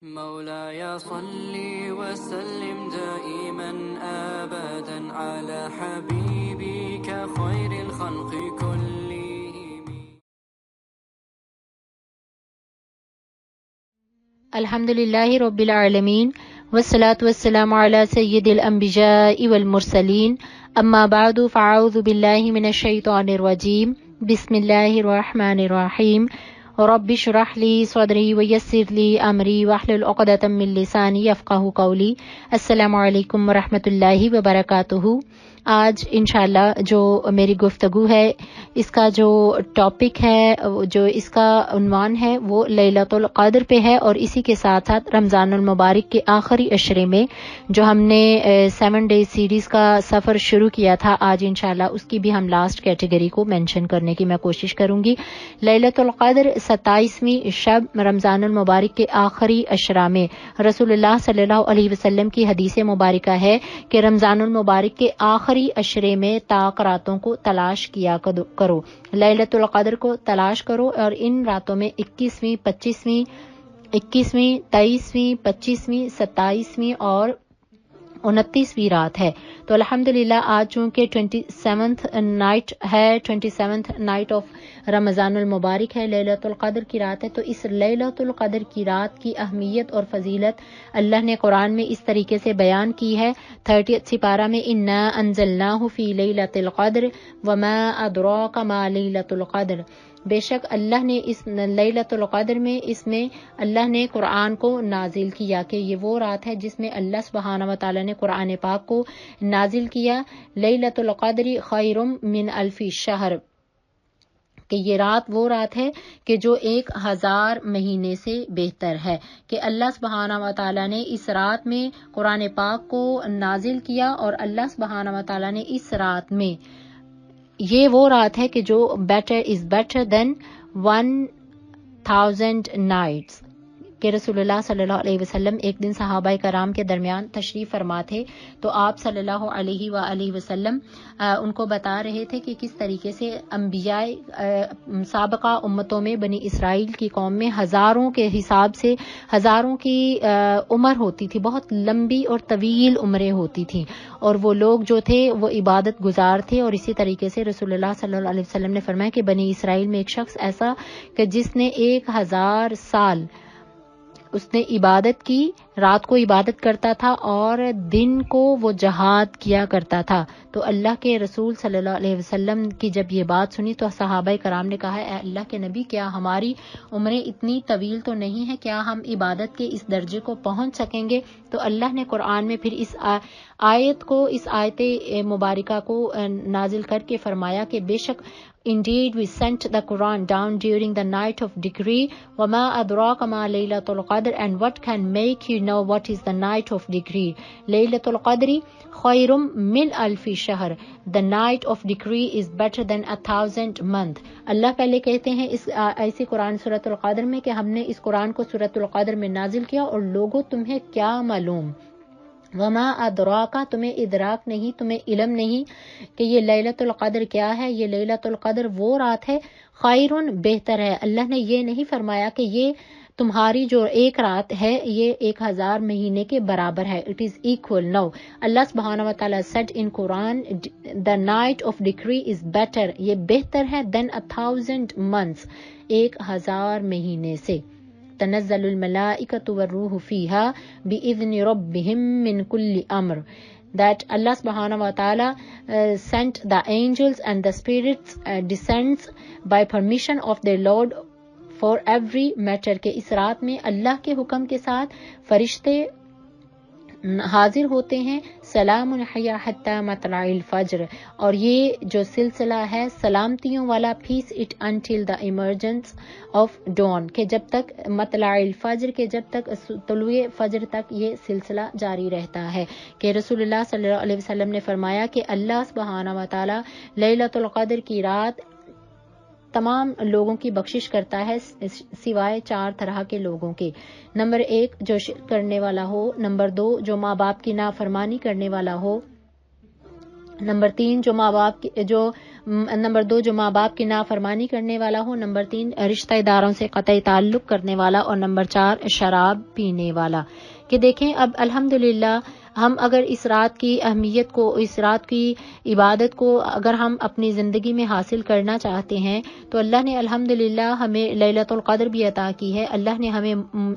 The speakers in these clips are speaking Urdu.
مولاي صل وسلم دائما أبدا على حبيبك خير الخلق كلهم. الحمد للہ رب العالمین والصلاة والسلام علی سید الانبیاء والمرسلین اما بعد فاعوذ باللہ من الشیطان الرجیم بسم اللہ الرحمن الرحیم رب اشرح لی صدری ویسر لی امری واحلل عقدۃ من لسانی یفقہوا قولی. السلام علیکم ورحمۃ اللہ وبرکاتہ. آج انشاءاللہ جو میری گفتگو ہے اس کا جو ٹاپک ہے، جو اس کا عنوان ہے وہ لیلۃ القدر پہ ہے، اور اسی کے ساتھ ساتھ رمضان المبارک کے آخری عشرے میں جو ہم نے 7 ڈیز سیریز کا سفر شروع کیا تھا، آج انشاءاللہ اس کی بھی ہم لاسٹ کیٹیگری کو مینشن کرنے کی میں کوشش کروں گی. لیلۃ القدر 27ویں شب رمضان المبارک کے آخری عشرہ میں رسول اللہ صلی اللہ علیہ وسلم کی حدیث مبارکہ ہے کہ رمضان المبارک کے آخری عشرے میں طاق راتوں کو تلاش کیا کرو، لیلۃ القدر کو تلاش کرو، اور ان راتوں میں 21ویں 23ویں 25ویں 27ویں اور 29ویں رات ہے. تو الحمدللہ آج چونکہ 27th نائٹ ہے، 27th نائٹ آف رمضان المبارک ہے، لیلۃ القدر کی رات ہے، تو اس لیلۃ القدر کی رات کی اہمیت اور فضیلت اللہ نے قرآن میں اس طریقے سے بیان کی ہے. 30 سپارہ میں انا انزلناہ فی لیلۃ القدر وما ادراک ما لیلۃ القدر، بے شک اللہ نے اس لیلۃ القدر میں اللہ نے قرآن کو نازل کیا کہ یہ وہ رات ہے جس میں اللہ سبحانہ و تعالیٰ نے قرآن پاک کو نازل کیا. لیلۃ القدر خیر من الف شہر، کہ یہ رات وہ رات ہے کہ جو 1000 مہینے سے بہتر ہے، کہ اللہ سبحانہ و تعالیٰ نے اس رات میں قرآن پاک کو نازل کیا، اور اللہ سبحانہ و تعالیٰ نے اس رات میں یہ وہ رات ہے کہ جو بیٹر دین 1000 نائٹس، کہ رسول اللہ صلی اللہ علیہ وسلم ایک دن صحابہ کرام کے درمیان تشریف فرما تھے، تو آپ صلی اللہ علیہ وآلہ وسلم ان کو بتا رہے تھے کہ کس طریقے سے انبیاء سابقہ امتوں میں بنی اسرائیل کی قوم میں ہزاروں کے حساب سے ہزاروں کی عمر ہوتی تھی، بہت لمبی اور طویل عمریں ہوتی تھیں، اور وہ لوگ جو تھے وہ عبادت گزار تھے. اور اسی طریقے سے رسول اللہ صلی اللہ علیہ وسلم نے فرمایا کہ بنی اسرائیل میں ایک شخص ایسا کہ جس نے 1000 سال اس نے عبادت کی، رات کو عبادت کرتا تھا اور دن کو وہ جہاد کیا کرتا تھا. تو اللہ کے رسول صلی اللہ علیہ وسلم کی جب یہ بات سنی تو صحابہ کرام نے کہا، اے اللہ کے نبی، کیا ہماری عمریں اتنی طویل تو نہیں ہیں، کیا ہم عبادت کے اس درجے کو پہنچ سکیں گے؟ تو اللہ نے قرآن میں پھر اس آیت مبارکہ کو نازل کر کے فرمایا کہ بے شک Indeed, we sent the Quran down during the night of decree. وَمَا أَدْرَاكَ مَا لَيْلَةُ الْقَدْرِ, and what can make you know what is the night of decree? لَيْلَةُ الْقَدْرِ خَيْرٌ مِّنْ أَلْفِ شَهْرٍ. The night of decree is better than 1000 months. اللہ پہلے کہتے ہیں اس ایسی قرآن سورۃ القدر میں کہ ہم نے اس قرآن کو سورۃ القدر میں نازل کیا، اور لوگوں تمہیں کیا معلوم، وما ادراکا، تمہیں ادراک نہیں، تمہیں علم نہیں کہ یہ لیلۃ القدر کیا ہے. یہ لیلۃ القدر وہ رات ہے، خیرن بہتر ہے. اللہ نے یہ نہیں فرمایا کہ یہ تمہاری جو ایک رات ہے یہ 1000 مہینے کے برابر ہے. It is equal. نو، اللہ سبحانہ و تعالیٰ said in Quran the night of decree is better، یہ بہتر ہے than 1000 months، 1000 مہینے سے. تنزل الملائکۃ والروح فیہا بإذن ربہم من کل امر، that Allah subhanahu wa ta'ala sent the angels and the spirits descends by permission of their Lord for every matter، کہ اس رات میں اللہ کے حکم کے ساتھ فرشتے حاضر ہوتے ہیں. سلام ہی حتی مطلع الفجر، اور یہ جو سلسلہ ہے سلامتیوں والا، peace it until the emergence of dawn, کہ جب تک مطلع الفجر، کہ جب تک طلوع فجر تک یہ سلسلہ جاری رہتا ہے. کہ رسول اللہ صلی اللہ علیہ وسلم نے فرمایا کہ اللہ سبحانہ و تعالی لیلۃ القدر کی رات تمام لوگوں کی بخشش کرتا ہے سوائے 4 طرح کے لوگوں کے. نمبر 1 جو شرک کرنے والا ہو، نمبر 2 جو ماں باپ کی نافرمانی کرنے والا ہو، نمبر 2 جو ماں باپ کی نافرمانی کرنے والا ہو، نمبر 3 رشتہ داروں سے قطعی تعلق کرنے والا، اور نمبر 4 شراب پینے والا۔ کہ دیکھیں اب الحمدللہ ہم اگر اس رات کی اہمیت کو، اس رات کی عبادت کو اگر ہم اپنی زندگی میں حاصل کرنا چاہتے ہیں تو اللہ نے الحمدللہ ہمیں لیلۃ القدر بھی عطا کی ہے، اللہ نے ہمیں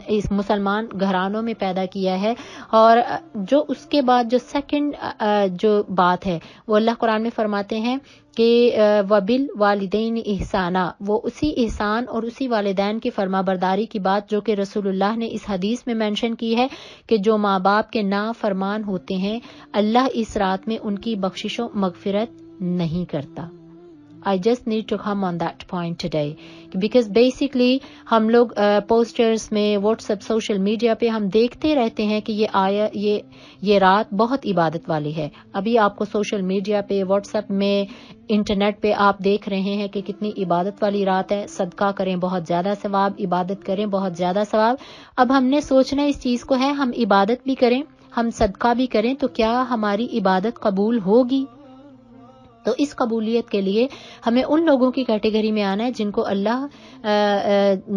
اس مسلمان گھرانوں میں پیدا کیا ہے، اور جو اس کے بعد جو سیکنڈ جو بات ہے وہ اللہ قرآن میں فرماتے ہیں کہ وَبِالْوَالِدَيْنِ احسانا، وہ اسی احسان اور اسی والدین کی فرما برداری کی بات جو کہ رسول اللہ نے اس حدیث میں مینشن کی ہے کہ جو ماں باپ کے نافرمان ہوتے ہیں اللہ اس رات میں ان کی بخشش و مغفرت نہیں کرتا۔ I just need to come on that point today because basically ہم لوگ پوسٹرز میں واٹس ایپ سوشل میڈیا پہ ہم دیکھتے رہتے ہیں کہ یہ رات بہت عبادت والی ہے۔ ابھی آپ کو سوشل میڈیا پہ، واٹس ایپ میں، انٹرنیٹ پہ آپ دیکھ رہے ہیں کہ کتنی عبادت والی رات ہے، صدقہ کریں بہت زیادہ ثواب، عبادت کریں بہت زیادہ ثواب۔ اب ہم نے سوچنا اس چیز کو ہے ہم عبادت بھی کریں، ہم صدقہ بھی کریں تو کیا ہماری عبادت قبول ہوگی؟ تو اس قبولیت کے لیے ہمیں ان لوگوں کی کیٹیگری میں آنا ہے جن کو اللہ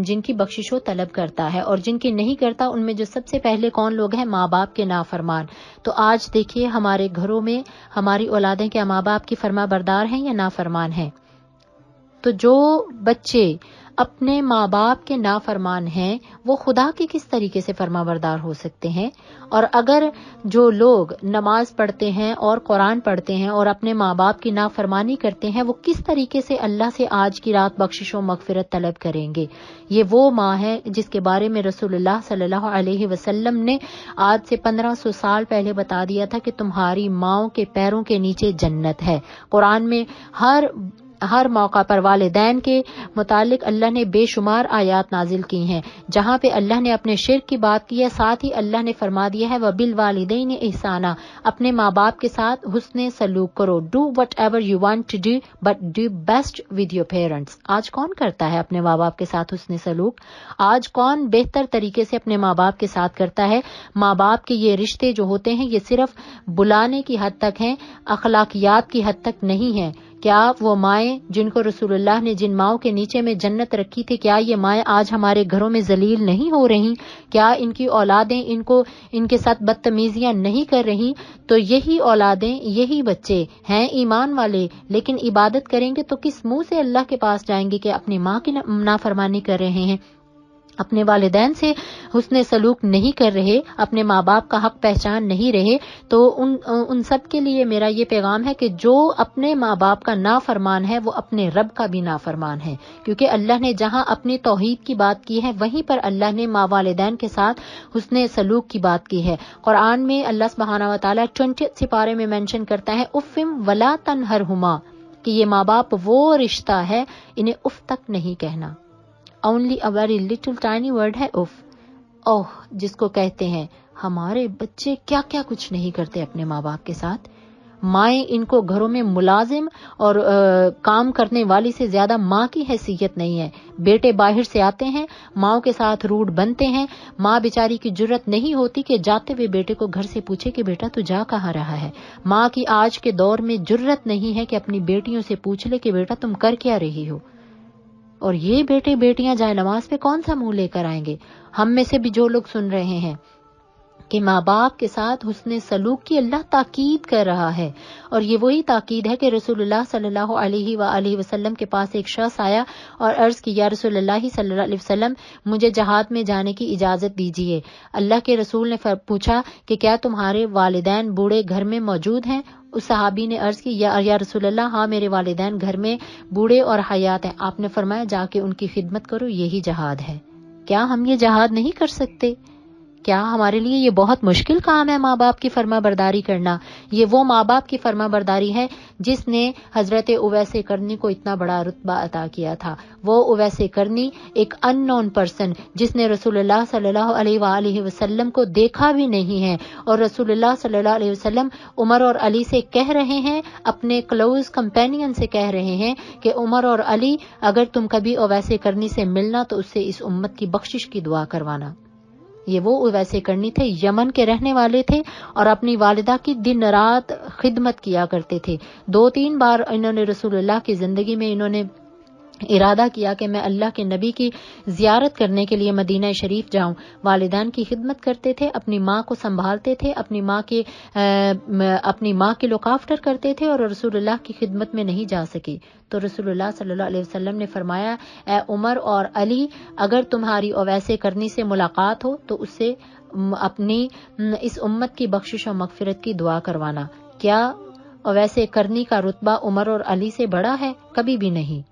جن کی بخشش و طلب کرتا ہے، اور جن کی نہیں کرتا ان میں جو سب سے پہلے کون لوگ ہیں؟ ماں باپ کے نافرمان۔ تو آج دیکھیے ہمارے گھروں میں ہماری اولادیں کیا ماں باپ کی فرما بردار ہیں یا نافرمان ہیں؟ تو جو بچے اپنے ماں باپ کے نافرمان ہیں وہ خدا کے کس طریقے سے فرما بردار ہو سکتے ہیں؟ اور اگر جو لوگ نماز پڑھتے ہیں اور قرآن پڑھتے ہیں اور اپنے ماں باپ کی نافرمانی کرتے ہیں وہ کس طریقے سے اللہ سے آج کی رات بخشش و مغفرت طلب کریں گے؟ یہ وہ ماں ہے جس کے بارے میں رسول اللہ صلی اللہ علیہ وسلم نے آج سے 1500 سال پہلے بتا دیا تھا کہ تمہاری ماؤں کے پیروں کے نیچے جنت ہے۔ قرآن میں ہر موقع پر والدین کے متعلق اللہ نے بے شمار آیات نازل کی ہیں، جہاں پہ اللہ نے اپنے شرک کی بات کی ہے، ساتھ ہی اللہ نے فرما دیا ہے وَبِالْوَالِدَيْنِ احسانا، اپنے ماں باپ کے ساتھ حسن سلوک کرو، do whatever you want to do but do best with your parents۔ آج کون کرتا ہے اپنے ماں باپ کے ساتھ حسن سلوک؟ آج کون بہتر طریقے سے اپنے ماں باپ کے ساتھ کرتا ہے؟ ماں باپ کے یہ رشتے جو ہوتے ہیں یہ صرف بلانے کی حد تک ہیں، اخلاقیات کی حد تک نہیں ہیں۔ کیا وہ مائیں جن کو رسول اللہ نے جن ماؤں کے نیچے میں جنت رکھی تھی، کیا یہ مائیں آج ہمارے گھروں میں ذلیل نہیں ہو رہی؟ کیا ان کی اولادیں ان کے ساتھ بدتمیزیاں نہیں کر رہی؟ تو یہی اولادیں، یہی بچے ہیں ایمان والے، لیکن عبادت کریں گے تو کس منہ سے اللہ کے پاس جائیں گے کہ اپنی ماں کی نافرمانی کر رہے ہیں، اپنے والدین سے حسن سلوک نہیں کر رہے، اپنے ماں باپ کا حق پہچان نہیں رہے؟ تو ان سب کے لیے میرا یہ پیغام ہے کہ جو اپنے ماں باپ کا نافرمان ہے وہ اپنے رب کا بھی نافرمان ہے، کیونکہ اللہ نے جہاں اپنی توحید کی بات کی ہے وہیں پر اللہ نے ماں والدین کے ساتھ حسن سلوک کی بات کی ہے۔ قرآن میں اللہ سبحانہ وتعالیٰ 20 سپارے میں مینشن کرتا ہے اُفٍ وَلَا تَنْهَرْهُمَا، کہ یہ ماں باپ وہ رشتہ ہے انہیں اف تک نہیں کہنا۔ Only a very little tiny word ہے اف، جس کو کہتے ہیں ہمارے بچے کیا کیا کچھ نہیں کرتے اپنے ماں باپ کے ساتھ۔ مائیں ان کو گھروں میں ملازم اور کام کرنے والی سے زیادہ ماں کی حیثیت نہیں ہے۔ بیٹے باہر سے آتے ہیں، ماں کے ساتھ روڈ بنتے ہیں، ماں بیچاری کی جرت نہیں ہوتی کہ جاتے ہوئے بیٹے کو گھر سے پوچھے کہ بیٹا تو جا کہاں رہا ہے۔ ماں کی آج کے دور میں جرت نہیں ہے کہ اپنی بیٹیوں سے پوچھ لے کہ بیٹا تم کر کیا رہی ہو۔ اور یہ بیٹے بیٹیاں جائے نماز پہ کون سا منہ لے کر آئیں گے؟ ہم میں سے بھی جو لوگ سن رہے ہیں کہ ماں باپ کے ساتھ حسن سلوک کی اللہ تاکید کر رہا ہے، اور یہ وہی تاکید ہے کہ رسول اللہ صلی اللہ علیہ وآلہ وسلم کے پاس ایک شخص آیا اور عرض کی یا رسول اللہ صلی اللہ علیہ وسلم مجھے جہاد میں جانے کی اجازت دیجیے۔ اللہ کے رسول نے پوچھا کہ کیا تمہارے والدین بوڑھے گھر میں موجود ہیں؟ اس صحابی نے عرض کی یا رسول اللہ ہاں میرے والدین گھر میں بوڑھے اور حیات ہیں۔ آپ نے فرمایا جا کے ان کی خدمت کرو، یہی جہاد ہے۔ کیا ہم یہ جہاد نہیں کر سکتے؟ کیا ہمارے لیے یہ بہت مشکل کام ہے ماں باپ کی فرما برداری کرنا؟ یہ وہ ماں باپ کی فرما برداری ہے جس نے حضرت اویس کرنی کو اتنا بڑا رتبہ عطا کیا تھا۔ وہ اویس کرنی ایک ان نون پرسن جس نے رسول اللہ صلی اللہ علیہ وآلہ وسلم کو دیکھا بھی نہیں ہے، اور رسول اللہ صلی اللہ علیہ وسلم عمر اور علی سے کہہ رہے ہیں، اپنے کلوز کمپینین سے کہہ رہے ہیں کہ عمر اور علی اگر تم کبھی اویس کرنی سے ملنا تو اس سے اس امت کی بخشش کی دعا کروانا۔ یہ وہ ویسے کرنی تھے، یمن کے رہنے والے تھے اور اپنی والدہ کی دن رات خدمت کیا کرتے تھے۔ 2-3 بار انہوں نے رسول اللہ کی زندگی میں انہوں نے ارادہ کیا کہ میں اللہ کے نبی کی زیارت کرنے کے لیے مدینہ شریف جاؤں۔ والدین کی خدمت کرتے تھے، اپنی ماں کو سنبھالتے تھے، اپنی ماں کے لک آفٹر کرتے تھے اور رسول اللہ کی خدمت میں نہیں جا سکے۔ تو رسول اللہ صلی اللہ علیہ وسلم نے فرمایا، اے عمر اور علی، اگر تمہاری اویس کرنی سے ملاقات ہو تو اس سے اپنی اس امت کی بخشش و مغفرت کی دعا کروانا۔ کیا اویس کرنی کا رتبہ عمر اور علی سے بڑا ہے؟ کبھی بھی نہیں۔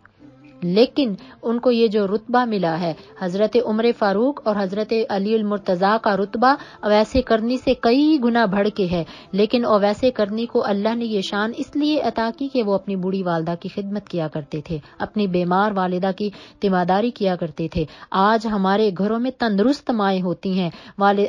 لیکن ان کو یہ جو رتبہ ملا ہے، حضرت عمر فاروق اور حضرت علی المرتضیٰ کا رتبہ اویس کرنی سے کئی گنا بڑھ کے ہے، لیکن اویس کرنی کو اللہ نے یہ شان اس لیے عطا کی کہ وہ اپنی بوڑھی والدہ کی خدمت کیا کرتے تھے، اپنی بیمار والدہ کی تیمارداری کیا کرتے تھے۔ آج ہمارے گھروں میں تندرست مائیں ہوتی ہیں،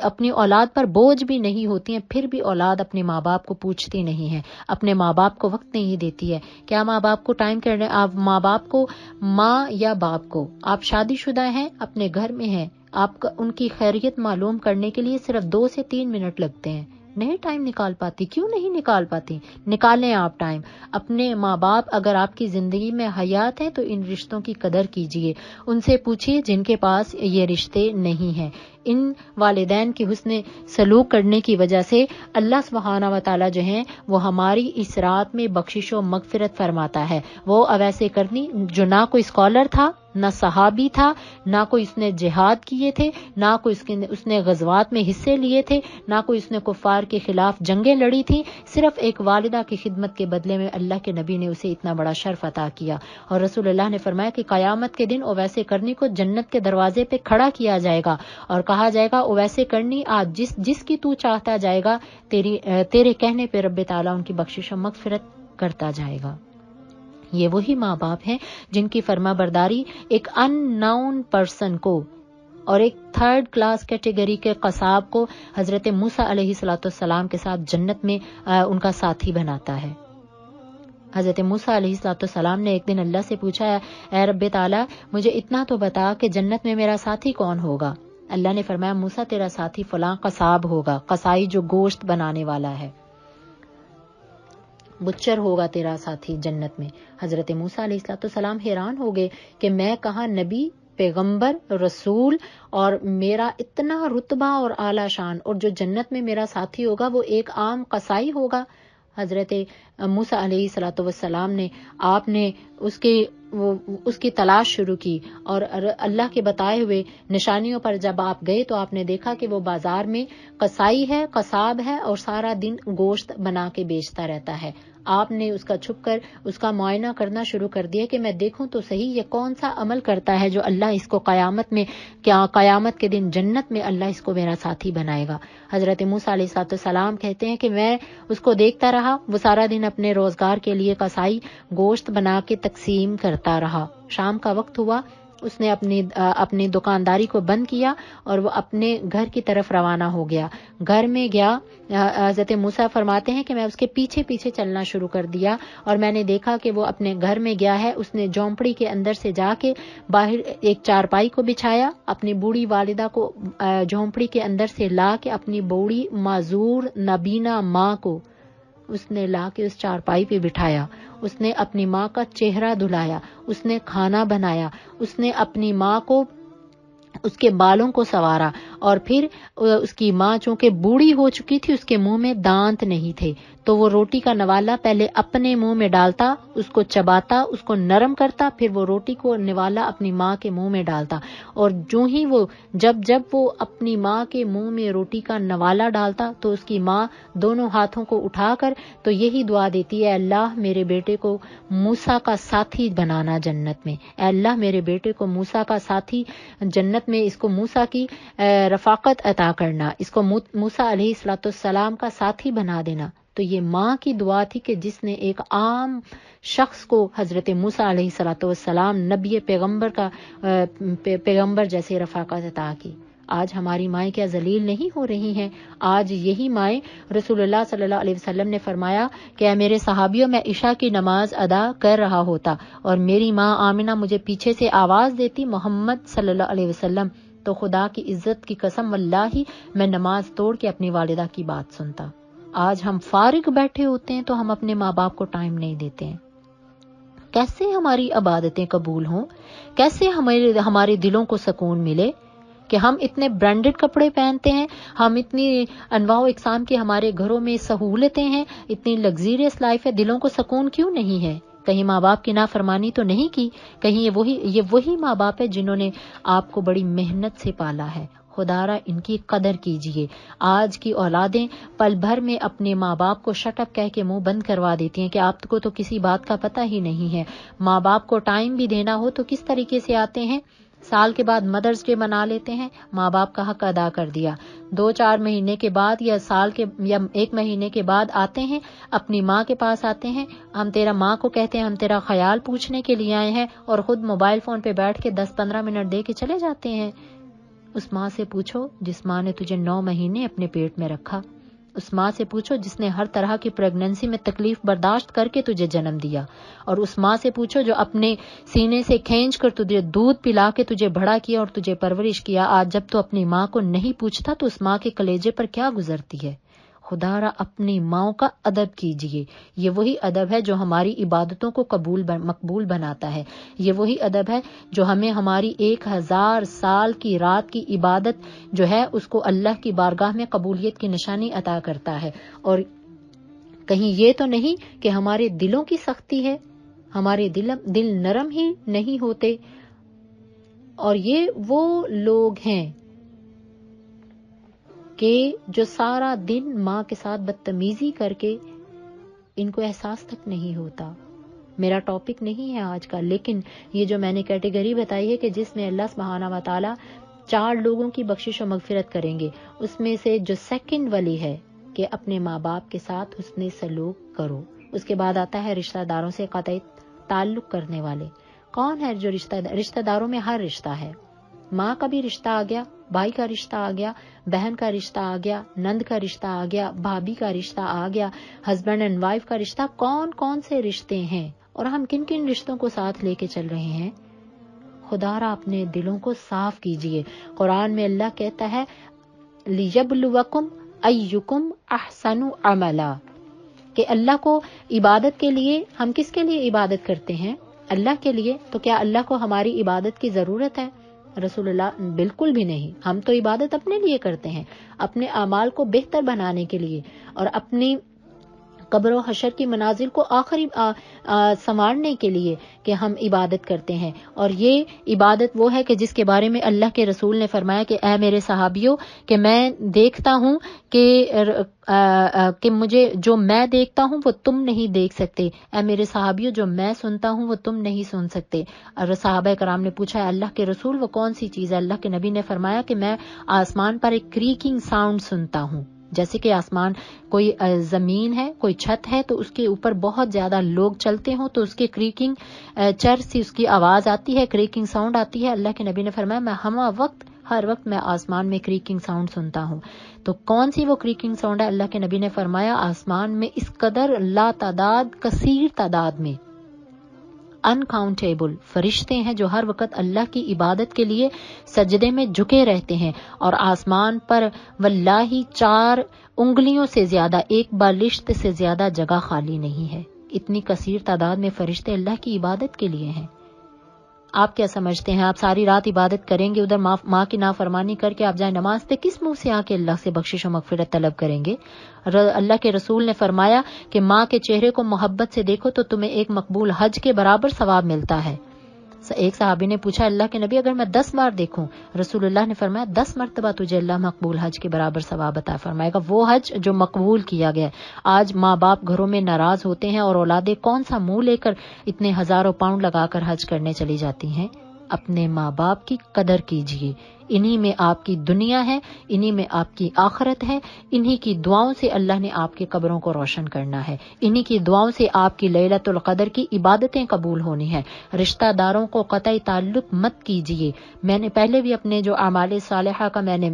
اپنی اولاد پر بوجھ بھی نہیں ہوتی ہیں، پھر بھی اولاد اپنے ماں باپ کو پوچھتی نہیں ہے، اپنے ماں باپ کو وقت نہیں دیتی ہے۔ کیا ماں باپ کو ٹائم کرنے، آپ ماں باپ کو، ماں یا باپ کو، آپ شادی شدہ ہیں، اپنے گھر میں ہیں، آپ ان کی خیریت معلوم کرنے کے لیے صرف 2 سے 3 منٹ لگتے ہیں، نہیں ٹائم نکال پاتی؟ کیوں نہیں نکال پاتی؟ نکالیں آپ ٹائم۔ اپنے ماں باپ اگر آپ کی زندگی میں حیات ہیں تو ان رشتوں کی قدر کیجئے، ان سے پوچھیے جن کے پاس یہ رشتے نہیں ہیں۔ ان والدین کی حسن سلوک کرنے کی وجہ سے اللہ سبحانہ و تعالیٰ جو ہیں وہ ہماری اس رات میں بخشش و مغفرت فرماتا ہے۔ وہ اویس کرنی جو نہ کوئی اسکالر تھا، نہ صحابی تھا، نہ کوئی اس نے جہاد کیے تھے، نہ کوئی اس نے غزوات میں حصے لیے تھے، نہ کوئی اس نے کفار کے خلاف جنگیں لڑی تھی، صرف ایک والدہ کی خدمت کے بدلے میں اللہ کے نبی نے اسے اتنا بڑا شرف عطا کیا۔ اور رسول اللہ نے فرمایا کہ قیامت کے دن اویس کرنی کو جنت کے دروازے پہ کھڑا کیا جائے گا اور کہا جائے گا، اویس کرنی آج جس کی تو چاہتا جائے گا، تیرے کہنے پہ رب تعالیٰ ان کی بخشش و مغفرت کرتا جائے گا۔ یہ وہی ماں باپ ہیں جن کی فرما برداری ایک ان نون پرسن کو اور ایک 3rd کلاس کیٹیگری کے قصاب کو حضرت موسیٰ علیہ السلام کے ساتھ جنت میں ان کا ساتھی بناتا ہے۔ حضرت موسیٰ علیہ السلام نے ایک دن اللہ سے پوچھا، اے رب تعالیٰ مجھے اتنا تو بتا کہ جنت میں میرا ساتھی کون ہوگا؟ اللہ نے فرمایا، موسیٰ تیرا ساتھی فلاں قصاب ہوگا، قصائی جو گوشت بنانے والا ہے، بچر ہوگا تیرا ساتھی جنت میں۔ حضرت موسیٰ علیہ السلام حیران ہو گئے کہ میں کہاں نبی، پیغمبر، رسول، اور میرا اتنا رتبہ اور اعلیٰ شان، اور جو جنت میں میرا ساتھی ہوگا وہ ایک عام قصائی ہوگا۔ حضرت موسیٰ علیہ السلام نے اس کی تلاش شروع کی، اور اللہ کے بتائے ہوئے نشانیوں پر جب آپ گئے تو آپ نے دیکھا کہ وہ بازار میں قصائی ہے، قصاب ہے، اور سارا دن گوشت بنا کے بیچتا رہتا ہے۔ آپ نے اس کا چھپ کر اس کا معائنہ کرنا شروع کر دیا کہ میں دیکھوں تو صحیح یہ کون سا عمل کرتا ہے جو اللہ اس کو قیامت کے دن جنت میں اللہ اس کو میرا ساتھی بنائے گا۔ حضرت موسیٰ علیہ السلام کہتے ہیں کہ میں اس کو دیکھتا رہا، وہ سارا دن اپنے روزگار کے لیے قصائی گوشت بنا کے تقسیم کرتا رہا۔ شام کا وقت ہوا، اس نے اپنی دکانداری کو بند کیا اور وہ اپنے گھر کی طرف روانہ ہو گیا۔ گھر میں گیا، حضرت موسیٰ فرماتے ہیں کہ میں اس کے پیچھے پیچھے چلنا شروع کر دیا، اور میں نے دیکھا کہ وہ اپنے گھر میں گیا ہے۔ اس نے جھونپڑی کے اندر سے جا کے باہر ایک چارپائی کو بچھایا، اپنی بوڑھی والدہ کو جھونپڑی کے اندر سے لا کے اپنی بوڑھی معذور نابینا ماں کو اس نے لا کے اس چارپائی پہ بٹھایا۔ اس نے اپنی ماں کا چہرہ دھلایا، اس نے کھانا بنایا، اس نے اپنی ماں کو اس کے بالوں کو سنوارا، اور پھر اس کی ماں چونکہ بوڑھی ہو چکی تھی، اس کے منہ میں دانت نہیں تھے، تو وہ روٹی کا نوالا پہلے اپنے منہ میں ڈالتا، اس کو چباتا، اس کو نرم کرتا، پھر وہ روٹی کو نوالا اپنی ماں کے منہ میں ڈالتا، اور جو ہی جب وہ اپنی ماں کے منہ میں روٹی کا نوالا ڈالتا تو اس کی ماں دونوں ہاتھوں کو اٹھا کر تو یہی دعا دیتی ہے، اے اللہ میرے بیٹے کو موسیٰ کا ساتھی بنانا جنت میں، اے اللہ میرے بیٹے کو موسیٰ کا ساتھی جنت میں، اس کو موسیٰ کی رفاقت عطا کرنا، اس کو موسیٰ علیہ السلام کا ساتھی بنا دینا۔ تو یہ ماں کی دعا تھی کہ جس نے ایک عام شخص کو حضرت موسیٰ علیہ السلام نبی پیغمبر جیسے رفاقت عطا کی۔ آج ہماری مائیں کیا ذلیل نہیں ہو رہی ہیں؟ آج یہی مائیں، رسول اللہ صلی اللہ علیہ وسلم نے فرمایا کہ میرے صحابیوں میں عشاء کی نماز ادا کر رہا ہوتا اور میری ماں آمنہ مجھے پیچھے سے آواز دیتی، محمد صلی اللہ علیہ وسلم تو خدا کی عزت کی قسم واللہ میں نماز توڑ کے اپنی والدہ کی بات سنتا۔ آج ہم فارغ بیٹھے ہوتے ہیں تو ہم اپنے ماں باپ کو ٹائم نہیں دیتے ہیں۔ کیسے ہماری عبادتیں قبول ہوں، کیسے ہمارے دلوں کو سکون ملے کہ ہم اتنے برانڈڈ کپڑے پہنتے ہیں، ہم اتنی انواع و اقسام کی ہمارے گھروں میں سہولتیں ہیں، اتنی لگزریس لائف ہے، دلوں کو سکون کیوں نہیں ہے؟ کہیں ماں باپ کی نافرمانی تو نہیں کی؟ کہیں یہ وہی ماں باپ ہے جنہوں نے آپ کو بڑی محنت سے پالا ہے؟ خدا را ان کی قدر کیجئے۔ آج کی اولادیں پل بھر میں اپنے ماں باپ کو شٹ اپ کہہ کے منہ بند کروا دیتی ہیں کہ آپ کو تو کسی بات کا پتہ ہی نہیں ہے۔ ماں باپ کو ٹائم بھی دینا ہو تو کس طریقے سے آتے ہیں؟ سال کے بعد مدرس ڈے منا لیتے ہیں، ماں باپ کا حق ادا کر دیا۔ 2-4 مہینے کے بعد یا 1 مہینے کے بعد آتے ہیں، اپنی ماں کے پاس آتے ہیں، ہم تیرا ماں کو کہتے ہیں ہم تیرا خیال پوچھنے کے لیے آئے ہیں، اور خود موبائل فون پہ بیٹھ کے 10-15 منٹ دے کے چلے جاتے ہیں۔ اس ماں سے پوچھو جس ماں نے تجھے 9 مہینے اپنے پیٹ میں رکھا، اس ماں سے پوچھو جس نے ہر طرح کی پریگننسی میں تکلیف برداشت کر کے تجھے جنم دیا، اور اس ماں سے پوچھو جو اپنے سینے سے کھینچ کر تجھے دودھ پلا کے تجھے بڑا کیا اور تجھے پرورش کیا۔ آج جب تو اپنی ماں کو نہیں پوچھتا تو اس ماں کے کلیجے پر کیا گزرتی ہے؟ خدا را اپنی ماں کا ادب کیجئے۔ یہ وہی ادب ہے جو ہماری عبادتوں کو مقبول بناتا ہے، یہ وہی ادب ہے جو ہمیں ہماری 1000 سال کی رات کی عبادت جو ہے اس کو اللہ کی بارگاہ میں قبولیت کی نشانی عطا کرتا ہے۔ اور کہیں یہ تو نہیں کہ ہمارے دلوں کی سختی ہے، ہمارے دل نرم ہی نہیں ہوتے؟ اور یہ وہ لوگ ہیں کہ جو سارا دن ماں کے ساتھ بدتمیزی کر کے ان کو احساس تک نہیں ہوتا۔ میرا ٹاپک نہیں ہے آج کا، لیکن یہ جو میں نے کیٹیگری بتائی ہے کہ جس میں اللہ سبحانہ و تعالی 4 لوگوں کی بخشش و مغفرت کریں گے، اس میں سے جو سیکنڈ والی ہے کہ اپنے ماں باپ کے ساتھ حسن سلوک کرو۔ اس کے بعد آتا ہے رشتہ داروں سے قطعی تعلق کرنے والے۔ کون ہے جو رشتہ داروں میں ہر رشتہ ہے، ماں کا بھی رشتہ آ گیا، بھائی کا رشتہ آ گیا، بہن کا رشتہ آ گیا، نند کا رشتہ آ گیا، بھابھی کا رشتہ آ گیا، ہسبینڈ اینڈ وائف کا رشتہ۔ کون کون سے رشتے ہیں اور ہم کن کن رشتوں کو ساتھ لے کے چل رہے ہیں؟ خدا را اپنے دلوں کو صاف کیجئے۔ قرآن میں اللہ کہتا ہے لِيَبْلُوَكُمْ أَيُّكُمْ أَحْسَنُ عَمَلًا، کہ اللہ کو عبادت کے لیے، ہم کس کے لیے عبادت کرتے ہیں؟ اللہ کے لیے۔ تو کیا اللہ کو ہماری عبادت کی ضرورت ہے؟ رسول اللہ بالکل بھی نہیں۔ ہم تو عبادت اپنے لیے کرتے ہیں، اپنے اعمال کو بہتر بنانے کے لیے اور اپنی قبر و حشر کی منازل کو آخری سنوارنے کے لیے کہ ہم عبادت کرتے ہیں۔ اور یہ عبادت وہ ہے کہ جس کے بارے میں اللہ کے رسول نے فرمایا کہ اے میرے صحابیوں کہ میں دیکھتا ہوں کہ مجھے جو میں دیکھتا ہوں وہ تم نہیں دیکھ سکتے، اے میرے صحابیوں جو میں سنتا ہوں وہ تم نہیں سن سکتے۔ اور صحابہ کرام نے پوچھا اللہ کے رسول وہ کون سی چیز ہے؟ اللہ کے نبی نے فرمایا کہ میں آسمان پر ایک کریکنگ ساؤنڈ سنتا ہوں، جیسے کہ آسمان کوئی زمین ہے، کوئی چھت ہے تو اس کے اوپر بہت زیادہ لوگ چلتے ہوں تو اس کے کریکنگ چر سی اس کی آواز آتی ہے، کریکنگ ساؤنڈ آتی ہے۔ اللہ کے نبی نے فرمایا میں ہر وقت میں آسمان میں کریکنگ ساؤنڈ سنتا ہوں۔ تو کون سی وہ کریکنگ ساؤنڈ ہے؟ اللہ کے نبی نے فرمایا آسمان میں اس قدر لا تعداد کثیر تعداد میں انکاؤنٹیبل فرشتے ہیں جو ہر وقت اللہ کی عبادت کے لیے سجدے میں جھکے رہتے ہیں، اور آسمان پر واللہ 4 انگلیوں سے زیادہ، 1 بالشت سے زیادہ جگہ خالی نہیں ہے۔ اتنی کثیر تعداد میں فرشتے اللہ کی عبادت کے لیے ہیں۔ آپ کیا سمجھتے ہیں آپ ساری رات عبادت کریں گے، ادھر ماں کی نافرمانی کر کے آپ جائیں نماز پہ، کس منہ سے آ کے اللہ سے بخشش و مغفرت طلب کریں گے؟ اللہ کے رسول نے فرمایا کہ ماں کے چہرے کو محبت سے دیکھو تو تمہیں ایک مقبول حج کے برابر ثواب ملتا ہے۔ ایک صحابی نے پوچھا اللہ کے نبی اگر میں 10 بار دیکھوں؟ رسول اللہ نے فرمایا 10 مرتبہ تجھے اللہ مقبول حج کے برابر ثواب عطا فرمائے گا، وہ حج جو مقبول کیا گیا ہے۔ آج ماں باپ گھروں میں ناراض ہوتے ہیں اور اولادیں کون سا منہ لے کر اتنے ہزاروں پاؤنڈ لگا کر حج کرنے چلی جاتی ہیں۔ اپنے ماں باپ کی قدر کیجئے، انہی میں آپ کی دنیا ہے، انہی میں آپ کی آخرت ہے، انہی کی دعاؤں سے اللہ نے آپ کی قبروں کو روشن کرنا ہے، انہی کی دعاؤں سے آپ کی لیلۃ القدر کی عبادتیں قبول ہونی ہیں۔ رشتہ داروں کو قطعی تعلق مت کیجئے۔ میں نے پہلے بھی اپنے جو اعمال صالحہ کا میں نے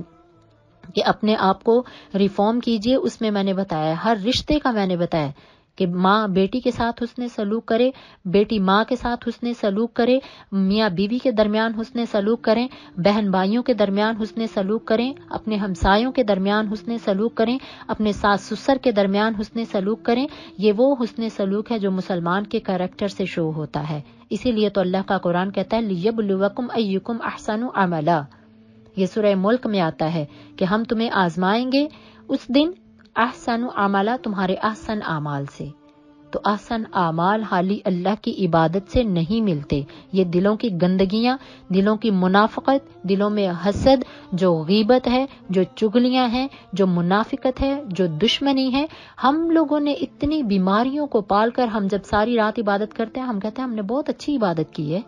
کہ اپنے آپ کو ریفارم کیجئے، اس میں نے بتایا ہر رشتے کا میں نے بتایا کہ ماں بیٹی کے ساتھ حسن سلوک کرے، بیٹی ماں کے ساتھ حسن سلوک کرے، میاں بیوی کے درمیان حسن سلوک کریں، بہن بھائیوں کے درمیان حسن سلوک کریں، اپنے ہمسایوں کے درمیان حسن سلوک کریں، اپنے ساس سسر کے درمیان حسن سلوک کریں۔ یہ وہ حسن سلوک ہے جو مسلمان کے کریکٹر سے شو ہوتا ہے۔ اسی لیے تو اللہ کا قرآن کہتا ہے لِيَبْلُوَكُمْ أَيُّكُمْ أَحْسَنُ عَمَلًا، یہ سورہ ملک میں آتا ہے کہ ہم تمہیں آزمائیں گے اس دن احسن عملا، تمہارے احسن اعمال سے۔ تو احسن اعمال حالی اللہ کی عبادت سے نہیں ملتے، یہ دلوں کی گندگیاں، دلوں کی منافقت، دلوں میں حسد، جو غیبت ہے، جو چغلیاں ہیں، جو منافقت ہے، جو دشمنی ہے۔ ہم لوگوں نے اتنی بیماریوں کو پال کر ہم جب ساری رات عبادت کرتے ہیں، ہم کہتے ہیں ہم نے بہت اچھی عبادت کی ہے۔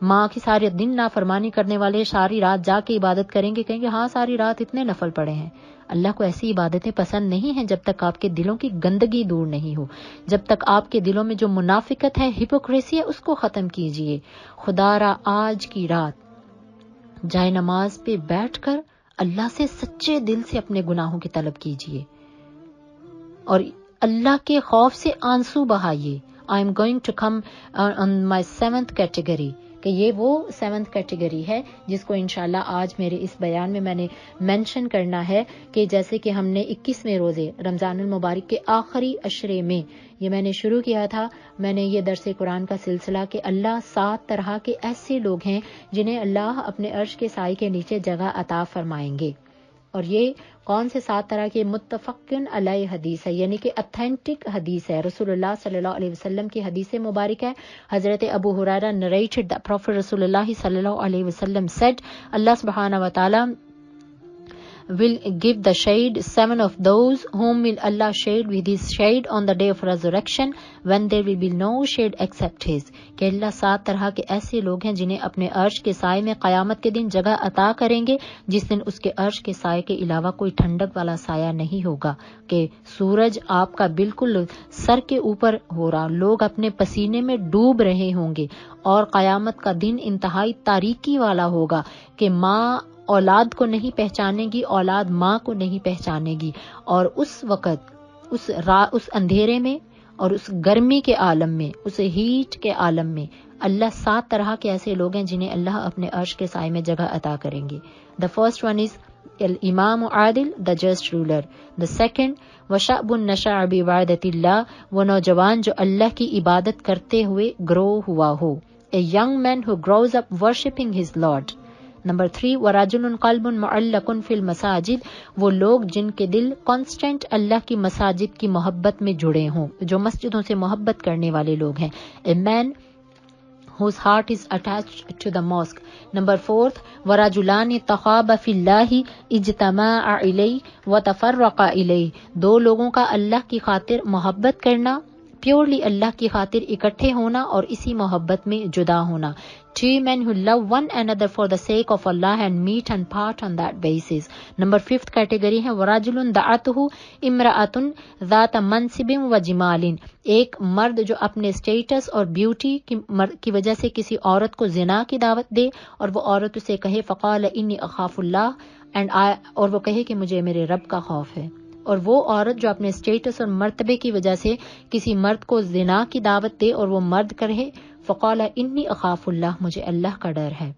ماں کی سارے دن نافرمانی کرنے والے ساری رات جا کے عبادت کریں گے، کہیں گے ہاں ساری رات اتنے نفل پڑے ہیں۔ اللہ کو ایسی عبادتیں پسند نہیں ہیں جب تک آپ کے دلوں کی گندگی دور نہیں ہو، جب تک آپ کے دلوں میں جو منافقت ہے، ہپوکریسی ہے، اس کو ختم کیجئے۔ خدا را آج کی رات جائے نماز پہ بیٹھ کر اللہ سے سچے دل سے اپنے گناہوں کی طلب کیجئے اور اللہ کے خوف سے آنسو بہائیے۔ I am going to come on my 7th category، کہ یہ وہ 7th کیٹیگری ہے جس کو انشاءاللہ آج میرے اس بیان میں نے مینشن کرنا ہے، کہ جیسے کہ ہم نے 21ویں روزے رمضان المبارک کے آخری عشرے میں یہ میں نے شروع کیا تھا، میں نے یہ درس قرآن کا سلسلہ کہ اللہ 7 طرح کے ایسے لوگ ہیں جنہیں اللہ اپنے عرش کے سائے کے نیچے جگہ عطا فرمائیں گے۔ اور یہ کون سے 7 طرح کے متفقن علیہ حدیث ہے، یعنی کہ اتھینٹک حدیث ہے، رسول اللہ صلی اللہ علیہ وسلم کی حدیث مبارک ہے۔ حضرت ابو ہریرہ narrated that Prophet رسول اللہ صلی اللہ علیہ وسلم said اللہ سبحانہ وتعالی will give the shade 7 of those whom will Allah shade with his shade on the day of resurrection when there will be no shade except his، کہ اللہ 7 طرح کے ایسے لوگ ہیں جنہیں اپنے عرش کے سائے میں قیامت کے دن جگہ عطا کریں گے، جس دن اس کے عرش کے سائے کے علاوہ کوئی ٹھنڈک والا سایہ نہیں ہوگا، کہ سورج آپ کا بالکل سر کے اوپر ہو رہا، لوگ اپنے پسینے میں ڈوب رہے ہوں گے، اور قیامت کا دن انتہائی تاریکی والا ہوگا کہ ماں اولاد کو نہیں پہچانے گی، اولاد ماں کو نہیں پہچانے گی، اور اس وقت اس اندھیرے میں اور اس گرمی کے عالم میں، اس ہیٹ کے عالم میں اللہ 7 طرح کے ایسے لوگ ہیں جنہیں اللہ اپنے عرش کے سائے میں جگہ عطا کریں گے۔ The first one is الامام عادل، the just ruler. The second وشعب نشأ بعبادۃ اللہ، وہ نوجوان جو اللہ کی عبادت کرتے ہوئے گرو ہوا ہو، a young man who grows up worshipping his Lord. Number 3 وَرَجُلٌ قَلْبٌ مُعَلَّقٌ فِي الْمَسَاجِدِ، وہ لوگ جن کے دل کانسٹنٹ اللہ کی مساجد کی محبت میں جڑے ہوں، جو مسجدوں سے محبت کرنے والے لوگ ہیں، a man whose heart is attached to the mosque. Number 4 وَرَجُلَانِ تَخَابَ فِي اللَّهِ اجْتَمَعَ إِلَيْهِ وَتَفَرَّقَ إِلَيْهِ، 2 لوگوں کا اللہ کی خاطر محبت کرنا، پیورلی اللہ کی خاطر اکٹھے ہونا اور اسی محبت میں جدا ہونا۔ 2 men who love one another for the sake of Allah and meet and part on that basis. Number 5th category ہے وَرَجُلٌ دَعَتْهُ امْرَأَةٌ ذَاتَ مَنْصِبٍ وَجِمَالٍ، ایک مرد جو اپنے اسٹیٹس اور بیوٹی کی وجہ سے کسی عورت کو زنا کی دعوت دے، اور وہ عورت اسے کہے فَقَالَ إِنِّي أَخَافُ اللَّهَ، اور وہ کہے کہ مجھے میرے رب کا خوف ہے، اور وہ عورت جو اپنے اسٹیٹس اور مرتبے کی وجہ سے کسی مرد کو زنا کی دعوت دے اور وہ مرد کہے فقال انی اخاف اللہ، مجھے اللہ کا ڈر ہے۔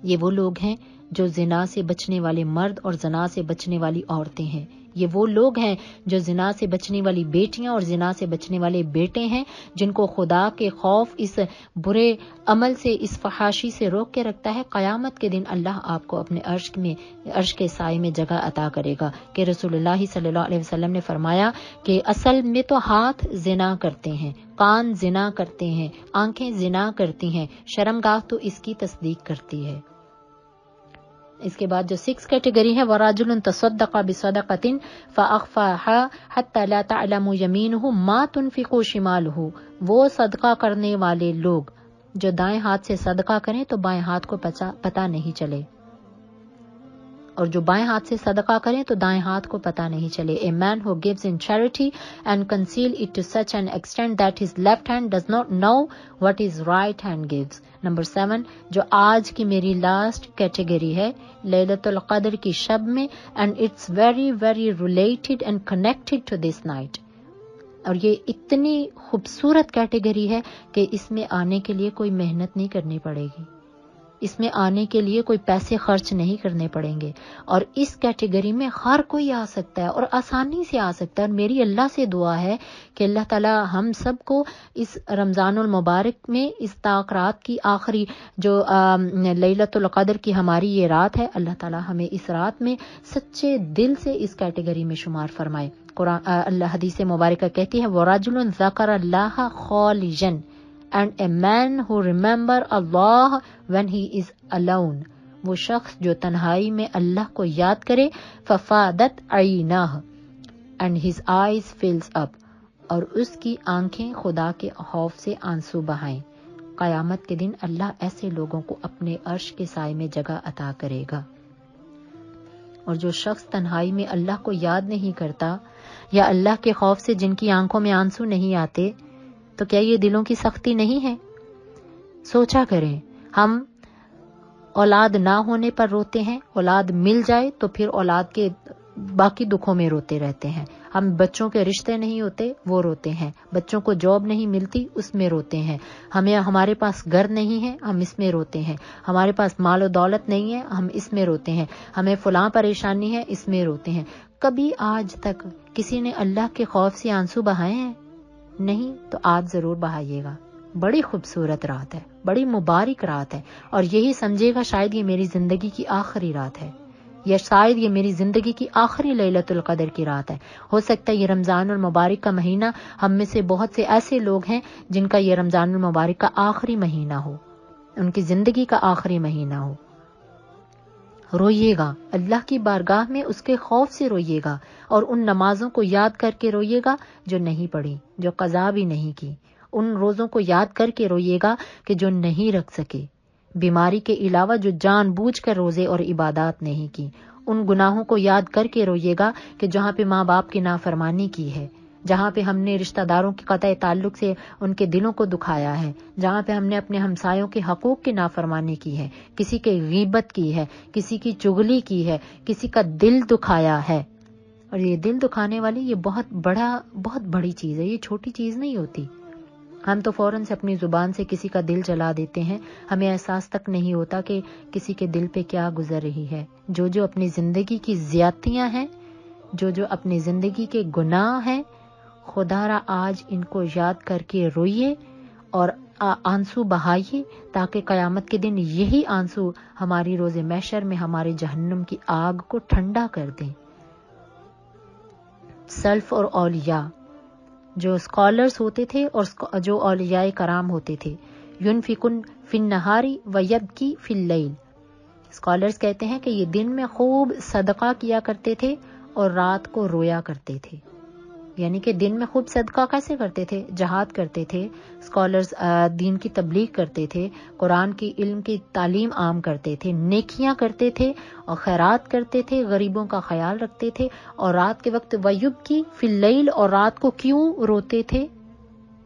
یہ وہ لوگ ہیں جو زنا سے بچنے والے مرد اور زنا سے بچنے والی عورتیں ہیں، یہ وہ لوگ ہیں جو زنا سے بچنے والی بیٹیاں اور زنا سے بچنے والے بیٹے ہیں، جن کو خدا کے خوف اس برے عمل سے، اس فحاشی سے روک کے رکھتا ہے۔ قیامت کے دن اللہ آپ کو اپنے عرش کے سائے میں جگہ عطا کرے گا، کہ رسول اللہ صلی اللہ علیہ وسلم نے فرمایا کہ اصل میں تو ہاتھ زنا کرتے ہیں، کان زنا کرتے ہیں، آنکھیں زنا کرتی ہیں، شرمگاہ تو اس کی تصدیق کرتی ہے۔ اس کے بعد جو 6 کیٹیگری ہے وَرَجُلٌ تَصَدَّقَ بِصَدَقَةٍ فَأَخْفَاهَا حَتَّى لَا تَعْلَمُ يَمِينُهُ مَا تُنْفِقُ شِمَالُهُ، وہ صدقہ کرنے والے لوگ جو دائیں ہاتھ سے صدقہ کریں تو بائیں ہاتھ کو پتہ نہیں چلے، اور جو بائیں ہاتھ سے صدقہ کریں تو دائیں ہاتھ کو پتہ نہیں چلے۔ A man who gives in charity and conceal it to such an extent that his left hand does not know what his right hand gives. Number 7 جو آج کی میری لاسٹ کیٹیگری ہے لیلۃ القدر کی شب میں، and it's very very related and connected to this night. اور یہ اتنی خوبصورت کیٹیگری ہے کہ اس میں آنے کے لیے کوئی محنت نہیں کرنی پڑے گی، اس میں آنے کے لیے کوئی پیسے خرچ نہیں کرنے پڑیں گے، اور اس کیٹیگری میں ہر کوئی آ سکتا ہے اور آسانی سے آ سکتا ہے۔ اور میری اللہ سے دعا ہے کہ اللہ تعالیٰ ہم سب کو اس رمضان المبارک میں اس رات کی آخری جو لیلۃ القدر کی ہماری یہ رات ہے، اللہ تعالیٰ ہمیں اس رات میں سچے دل سے اس کیٹیگری میں شمار فرمائے۔ قرآن اللہ حدیث مبارکہ کہتی ہے وَرَجُلٌ ذَكَرَ اللَّهَ خَالِجًا and a man who remember Allah when he is alone، وہ شخص جو تنہائی میں اللہ کو یاد کرے فَفَادَتْ عَيْنَاهُ and his eyes fills up، اور اس کی آنکھیں خدا کے خوف سے آنسو بہائیں۔ قیامت کے دن اللہ ایسے لوگوں کو اپنے عرش کے سائے میں جگہ عطا کرے گا۔ اور جو شخص تنہائی میں اللہ کو یاد نہیں کرتا یا اللہ کے خوف سے جن کی آنکھوں میں آنسو نہیں آتے، تو کیا یہ دلوں کی سختی نہیں ہے؟ سوچا کریں، ہم اولاد نہ ہونے پر روتے ہیں، اولاد مل جائے تو پھر اولاد کے باقی دکھوں میں روتے رہتے ہیں، ہم بچوں کے رشتے نہیں ہوتے وہ روتے ہیں، بچوں کو جاب نہیں ملتی اس میں روتے ہیں، ہمارے پاس گھر نہیں ہے ہم اس میں روتے ہیں، ہمارے پاس مال و دولت نہیں ہے ہم اس میں روتے ہیں، ہمیں فلاں پریشانی ہے اس میں روتے ہیں۔ کبھی آج تک کسی نے اللہ کے خوف سے آنسو بہائے ہیں؟ نہیں، تو آج ضرور بہائیے گا۔ بڑی خوبصورت رات ہے، بڑی مبارک رات ہے، اور یہی سمجھے گا شاید یہ میری زندگی کی آخری رات ہے، یا شاید یہ میری زندگی کی آخری لیلۃ القدر کی رات ہے۔ ہو سکتا ہے یہ رمضان المبارک کا مہینہ ہم میں سے بہت سے ایسے لوگ ہیں جن کا یہ رمضان المبارک کا آخری مہینہ ہو، ان کی زندگی کا آخری مہینہ ہو۔ روئیے گا اللہ کی بارگاہ میں، اس کے خوف سے روئیے گا، اور ان نمازوں کو یاد کر کے روئیے گا جو نہیں پڑھی، جو قضا بھی نہیں کی، ان روزوں کو یاد کر کے روئیے گا کہ جو نہیں رکھ سکے، بیماری کے علاوہ جو جان بوجھ کر روزے اور عبادات نہیں کی، ان گناہوں کو یاد کر کے روئیے گا کہ جہاں پہ ماں باپ کی نافرمانی کی ہے، جہاں پہ ہم نے رشتہ داروں کے قطع تعلق سے ان کے دلوں کو دکھایا ہے، جہاں پہ ہم نے اپنے ہمسایوں کے حقوق کی نافرمانی کی ہے، کسی کی غیبت کی ہے، کسی کی چغلی کی ہے، کسی کا دل دکھایا ہے۔ اور یہ دل دکھانے والی یہ بہت بڑی چیز ہے، یہ چھوٹی چیز نہیں ہوتی۔ ہم تو فوراً سے اپنی زبان سے کسی کا دل جلا دیتے ہیں، ہمیں احساس تک نہیں ہوتا کہ کسی کے دل پہ کیا گزر رہی ہے۔ جو اپنی زندگی کی زیادتیاں ہیں، جو اپنی زندگی کے گناہ ہیں، خدا را آج ان کو یاد کر کے روئیے اور آنسو بہائیے، تاکہ قیامت کے دن یہی آنسو ہماری روز محشر میں ہمارے جہنم کی آگ کو ٹھنڈا کر دیں۔ سلف اور اولیاء، جو اسکالرز ہوتے تھے اور جو اولیاء کرام ہوتے تھے، ینفقون فی النہار ویبکی فی اللیل، اسکالرز کہتے ہیں کہ یہ دن میں خوب صدقہ کیا کرتے تھے اور رات کو رویا کرتے تھے۔ یعنی کہ دن میں خوب صدقہ کیسے کرتے تھے؟ جہاد کرتے تھے، اسکالرز دین کی تبلیغ کرتے تھے، قرآن کی علم کی تعلیم عام کرتے تھے، نیکیاں کرتے تھے اور خیرات کرتے تھے، غریبوں کا خیال رکھتے تھے، اور رات کے وقت ویبکی فی اللیل، اور رات کو کیوں روتے تھے؟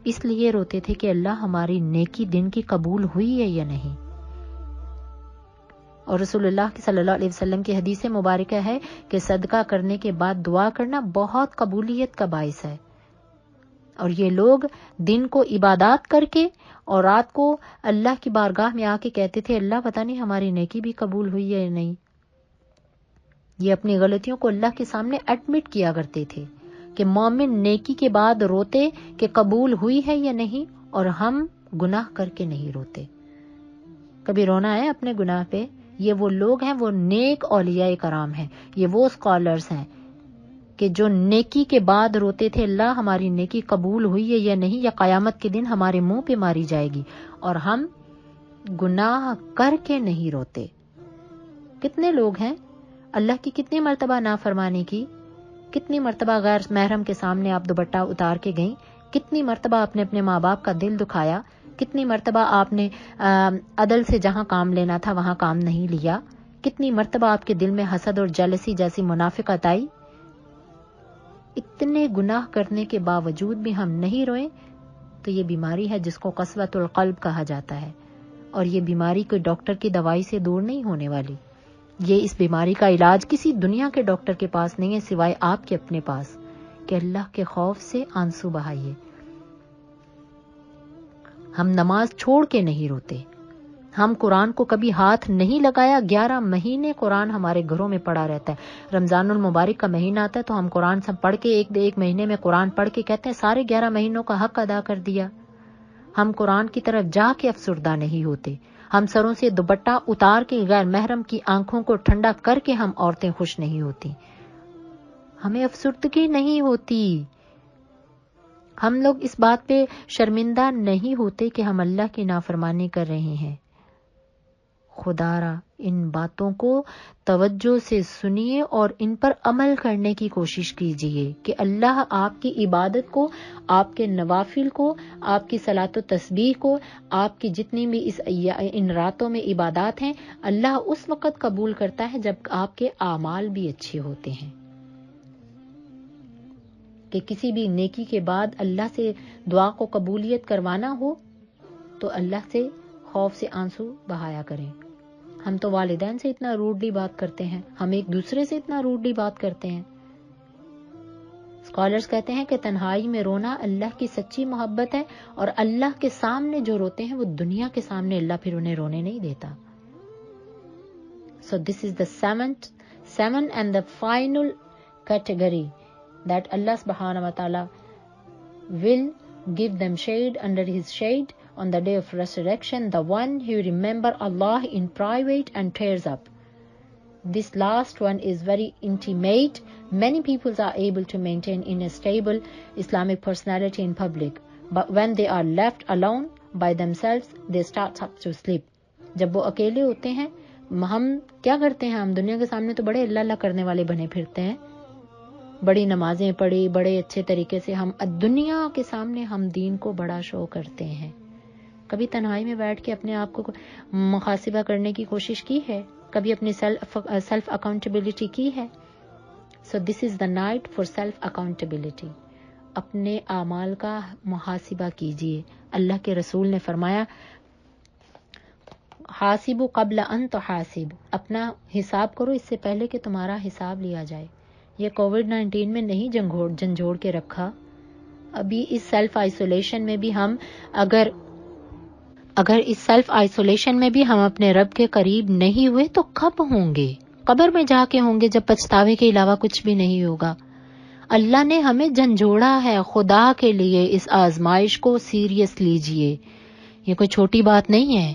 اس لیے روتے تھے کہ اللہ ہماری نیکی دن کی قبول ہوئی ہے یا نہیں۔ اور رسول اللہ صلی اللہ علیہ وسلم کی حدیث مبارکہ ہے کہ صدقہ کرنے کے بعد دعا کرنا بہت قبولیت کا باعث ہے، اور یہ لوگ دن کو عبادات کر کے اور رات کو اللہ کی بارگاہ میں آ کے کہتے تھے اللہ پتہ نہیں ہماری نیکی بھی قبول ہوئی ہے یا نہیں۔ یہ اپنی غلطیوں کو اللہ کے سامنے ایڈمٹ کیا کرتے تھے کہ مومن نیکی کے بعد روتے کہ قبول ہوئی ہے یا نہیں، اور ہم گناہ کر کے نہیں روتے۔ کبھی رونا ہے اپنے گناہ پہ؟ یہ وہ لوگ ہیں، وہ نیک اولیاء کرام ہیں، یہ وہ اسکالرز ہیں کہ جو نیکی کے بعد روتے تھے اللہ ہماری نیکی قبول ہوئی ہے یا نہیں، یا قیامت کے دن ہمارے منہ پہ ماری جائے گی، اور ہم گناہ کر کے نہیں روتے۔ کتنے لوگ ہیں اللہ کی کتنی مرتبہ نافرمانی کی، کتنی مرتبہ غیر محرم کے سامنے آپ دوپٹہ اتار کے گئیں، کتنی مرتبہ آپ نے اپنے ماں باپ کا دل دکھایا، کتنی مرتبہ آپ نے عدل سے جہاں کام لینا تھا وہاں کام نہیں لیا، کتنی مرتبہ آپ کے دل میں حسد اور جیلسی جیسی منافقت آئی۔ اتنے گناہ کرنے کے باوجود بھی ہم نہیں روئیں تو یہ بیماری ہے جس کو قسوۃ القلب کہا جاتا ہے، اور یہ بیماری کوئی ڈاکٹر کی دوائی سے دور نہیں ہونے والی۔ یہ اس بیماری کا علاج کسی دنیا کے ڈاکٹر کے پاس نہیں ہے سوائے آپ کے اپنے پاس، کہ اللہ کے خوف سے آنسو بہائیے. ہم نماز چھوڑ کے نہیں روتے. ہم قرآن کو کبھی ہاتھ نہیں لگایا. 11 مہینے قرآن ہمارے گھروں میں پڑا رہتا ہے. رمضان المبارک کا مہینہ آتا ہے تو ہم قرآن سب پڑھ کے ایک مہینے میں قرآن پڑھ کے کہتے ہیں سارے 11 مہینوں کا حق ادا کر دیا. ہم قرآن کی طرف جا کے افسردہ نہیں ہوتے. ہم سروں سے دوپٹہ اتار کے غیر محرم کی آنکھوں کو ٹھنڈا کر کے ہم عورتیں خوش نہیں ہوتی. ہمیں افسردگی نہیں ہوتی. ہم لوگ اس بات پہ شرمندہ نہیں ہوتے کہ ہم اللہ کی نافرمانی کر رہے ہیں. خدا را ان باتوں کو توجہ سے سنیے اور ان پر عمل کرنے کی کوشش کیجیے کہ اللہ آپ کی عبادت کو، آپ کے نوافل کو، آپ کی صلاۃ و تسبیح کو، آپ کی جتنی بھی ان راتوں میں عبادات ہیں، اللہ اس وقت قبول کرتا ہے جب آپ کے اعمال بھی اچھے ہوتے ہیں. کہ کسی بھی نیکی کے بعد اللہ سے دعا کو قبولیت کروانا ہو تو اللہ سے خوف سے آنسو بہایا کریں. ہم تو والدین سے اتنا روڈلی بات کرتے ہیں، ہم ایک دوسرے سے اتنا روڈلی بات کرتے ہیں. اسکالرز کہتے ہیں کہ تنہائی میں رونا اللہ کی سچی محبت ہے، اور اللہ کے سامنے جو روتے ہیں وہ دنیا کے سامنے اللہ پھر انہیں رونے نہیں دیتا. So this is the seventh and the final category that Allah subhanahu wa ta'ala will give them shade under his shade on the day of resurrection, the one who remember Allah in private and tears up. This last one is very intimate. Many people are able to maintain in a stable Islamic personality in public, but when they are left alone by themselves, they start up to sleep. جب وہ اکیلے ہوتے ہیں، ہم کیا کرتے ہیں؟ ہم دنیا کے سامنے تو بڑے اللہ اللہ کرنے والے بنے پھرتے ہیں، بڑی نمازیں پڑھی، بڑے اچھے طریقے سے ہم دنیا کے سامنے ہم دین کو بڑا شو کرتے ہیں. کبھی تنہائی میں بیٹھ کے اپنے آپ کو محاسبہ کرنے کی کوشش کی ہے؟ کبھی اپنی سیلف اکاؤنٹیبلٹی کی ہے؟ So this is the night for self accountability. اپنے اعمال کا محاسبہ کیجیے. اللہ کے رسول نے فرمایا حاسبوا قبل ان تحاسب، اپنا حساب کرو اس سے پہلے کہ تمہارا حساب لیا جائے. یہ کووڈ-19 میں نہیں جھنجھوڑ کے رکھا. ابھی اس سیلف آئسولیشن میں بھی ہم اگر اس سیلف آئسولیشن میں بھی ہم اپنے رب کے قریب نہیں ہوئے تو کب ہوں گے؟ قبر میں جا کے ہوں گے جب پچھتاوے کے علاوہ کچھ بھی نہیں ہوگا. اللہ نے ہمیں جھنجھوڑا ہے. خدا کے لیے اس آزمائش کو سیریس لیجئے. یہ کوئی چھوٹی بات نہیں ہے.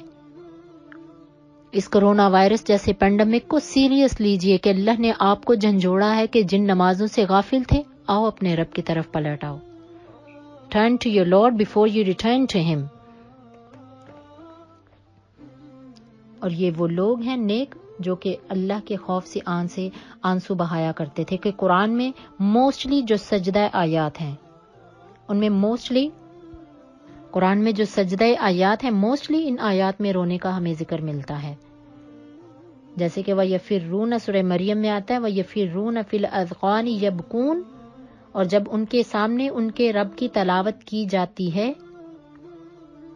اس کرونا وائرس جیسے پینڈیمک کو سیریس لیجئے کہ اللہ نے آپ کو جھنجھوڑا ہے کہ جن نمازوں سے غافل تھے، آؤ اپنے رب کی طرف پلٹ آؤ. Turn to your Lord before you return to him. اور یہ وہ لوگ ہیں نیک جو کہ اللہ کے خوف سے آنسو بہایا کرتے تھے. کہ قرآن میں موسٹلی جو سجدہ آیات ہیں، ان میں موسٹلی قرآن میں جو سجدہ آیات ہیں، موسٹلی ان آیات میں رونے کا ہمیں ذکر ملتا ہے. جیسے کہ وَيَفِرُّونَ سورہ مریم میں آتا ہے وَيَفِرُّونَ فِي الْأَذْقَانِ يَبْكُونَ، اور جب ان کے سامنے ان کے رب کی تلاوت کی جاتی ہے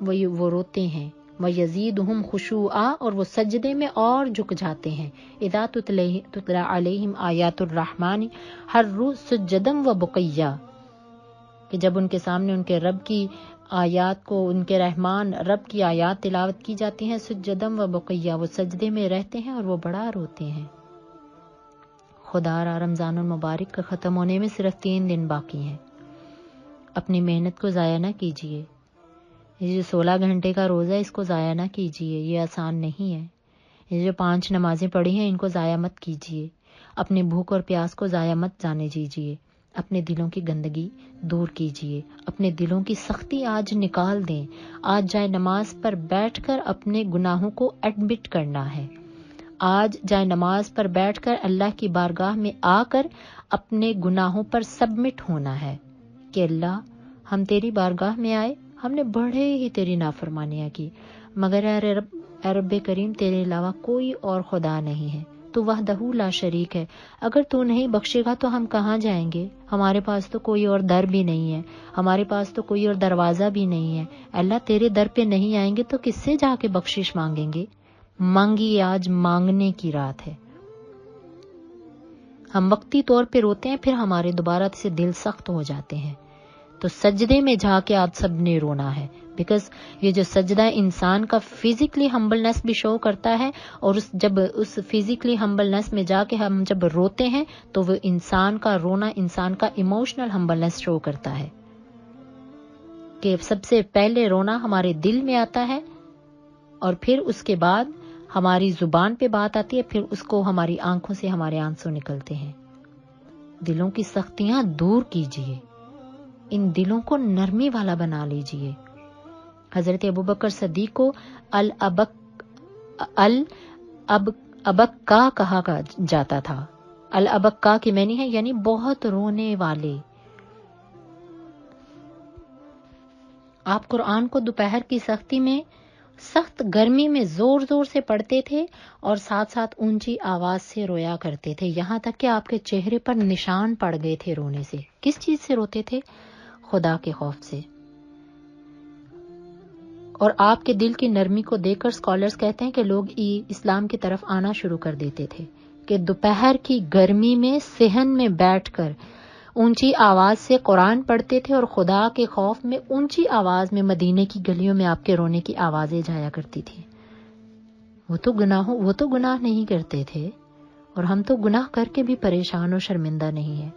وہ روتے ہیں. وَيَزِيدُهُمْ خُشُوعًا، اور وہ سجدے میں اور جھک جاتے ہیں. اِذَا تُتْلَىٰ عَلَيْهِمْ آیاتُ الرحمٰنِ خَرُّوا سُجَّدًا وَبُكِيًّا، کہ جب ان کے سامنے ان کے رب کی آیات کو، ان کے رحمان رب کی آیات تلاوت کی جاتی ہیں، سجدم و بقیہ، وہ سجدے میں رہتے ہیں اور وہ بڑا روتے ہیں. خدا را رمضان المبارک کا ختم ہونے میں صرف 3 دن باقی ہیں. اپنی محنت کو ضائع نہ کیجیے. یہ جو 16 گھنٹے کا روزہ ہے اس کو ضائع نہ کیجیے، یہ آسان نہیں ہے. یہ جو 5 نمازیں پڑھی ہیں ان کو ضائع مت کیجیے. اپنے بھوک اور پیاس کو ضائع مت جانے دیجیے. اپنے دلوں کی گندگی دور کیجیے. اپنے دلوں کی سختی آج نکال دیں. آج جائے نماز پر بیٹھ کر اپنے گناہوں کو ایڈمٹ کرنا ہے. آج جائے نماز پر بیٹھ کر اللہ کی بارگاہ میں آ کر اپنے گناہوں پر سبمٹ ہونا ہے کہ اللہ ہم تیری بارگاہ میں آئے، ہم نے بڑے ہی تیری نافرمانیاں کی، مگر اے رب کریم تیرے علاوہ کوئی اور خدا نہیں ہے، تو وحدہ لا شریک ہے. اگر تو نہیں بخشے گا تو ہم کہاں جائیں گے؟ ہمارے پاس تو کوئی اور در بھی نہیں ہے، ہمارے پاس تو کوئی اور دروازہ بھی نہیں ہے. اللہ تیرے در پہ نہیں آئیں گے تو کس سے جا کے بخشش مانگیں گے؟ مانگیے، آج مانگنے کی رات ہے. ہم وقتی طور پہ روتے ہیں، پھر ہمارے دوبارہ سے دل سخت ہو جاتے ہیں. تو سجدے میں جا کے آج سب نے رونا ہے، بیکاز یہ جو سجدہ انسان کا فزیکلی ہمبلنس بھی شو کرتا ہے، اور جب اس فزیکلی ہمبلنس میں جا کے ہم جب روتے ہیں تو وہ انسان کا رونا انسان کا ایموشنل ہمبلنس شو کرتا ہے، کہ سب سے پہلے رونا ہمارے دل میں آتا ہے، اور پھر اس کے بعد ہماری زبان پہ بات آتی ہے، پھر اس کو ہماری آنکھوں سے ہمارے آنسو نکلتے ہیں. دلوں کی سختیاں دور کیجیے، ان دلوں کو نرمی والا بنا لیجیے. حضرت ابوبکر صدیق کو الابکا کہا جاتا تھا. الابکا کی معنی ہے یعنی بہت رونے والے. آپ قرآن کو دوپہر کی سختی میں، سخت گرمی میں زور زور سے پڑھتے تھے اور ساتھ ساتھ اونچی آواز سے رویا کرتے تھے، یہاں تک کہ آپ کے چہرے پر نشان پڑ گئے تھے رونے سے. کس چیز سے روتے تھے؟ خدا کے خوف سے. اور آپ کے دل کی نرمی کو دیکھ کر اسکالرز کہتے ہیں کہ لوگ اسلام کی طرف آنا شروع کر دیتے تھے، کہ دوپہر کی گرمی میں صحن میں بیٹھ کر اونچی آواز سے قرآن پڑھتے تھے، اور خدا کے خوف میں اونچی آواز میں مدینے کی گلیوں میں آپ کے رونے کی آوازیں جایا کرتی تھی. وہ تو گناہ نہیں کرتے تھے، اور ہم تو گناہ کر کے بھی پریشان اور شرمندہ نہیں ہیں.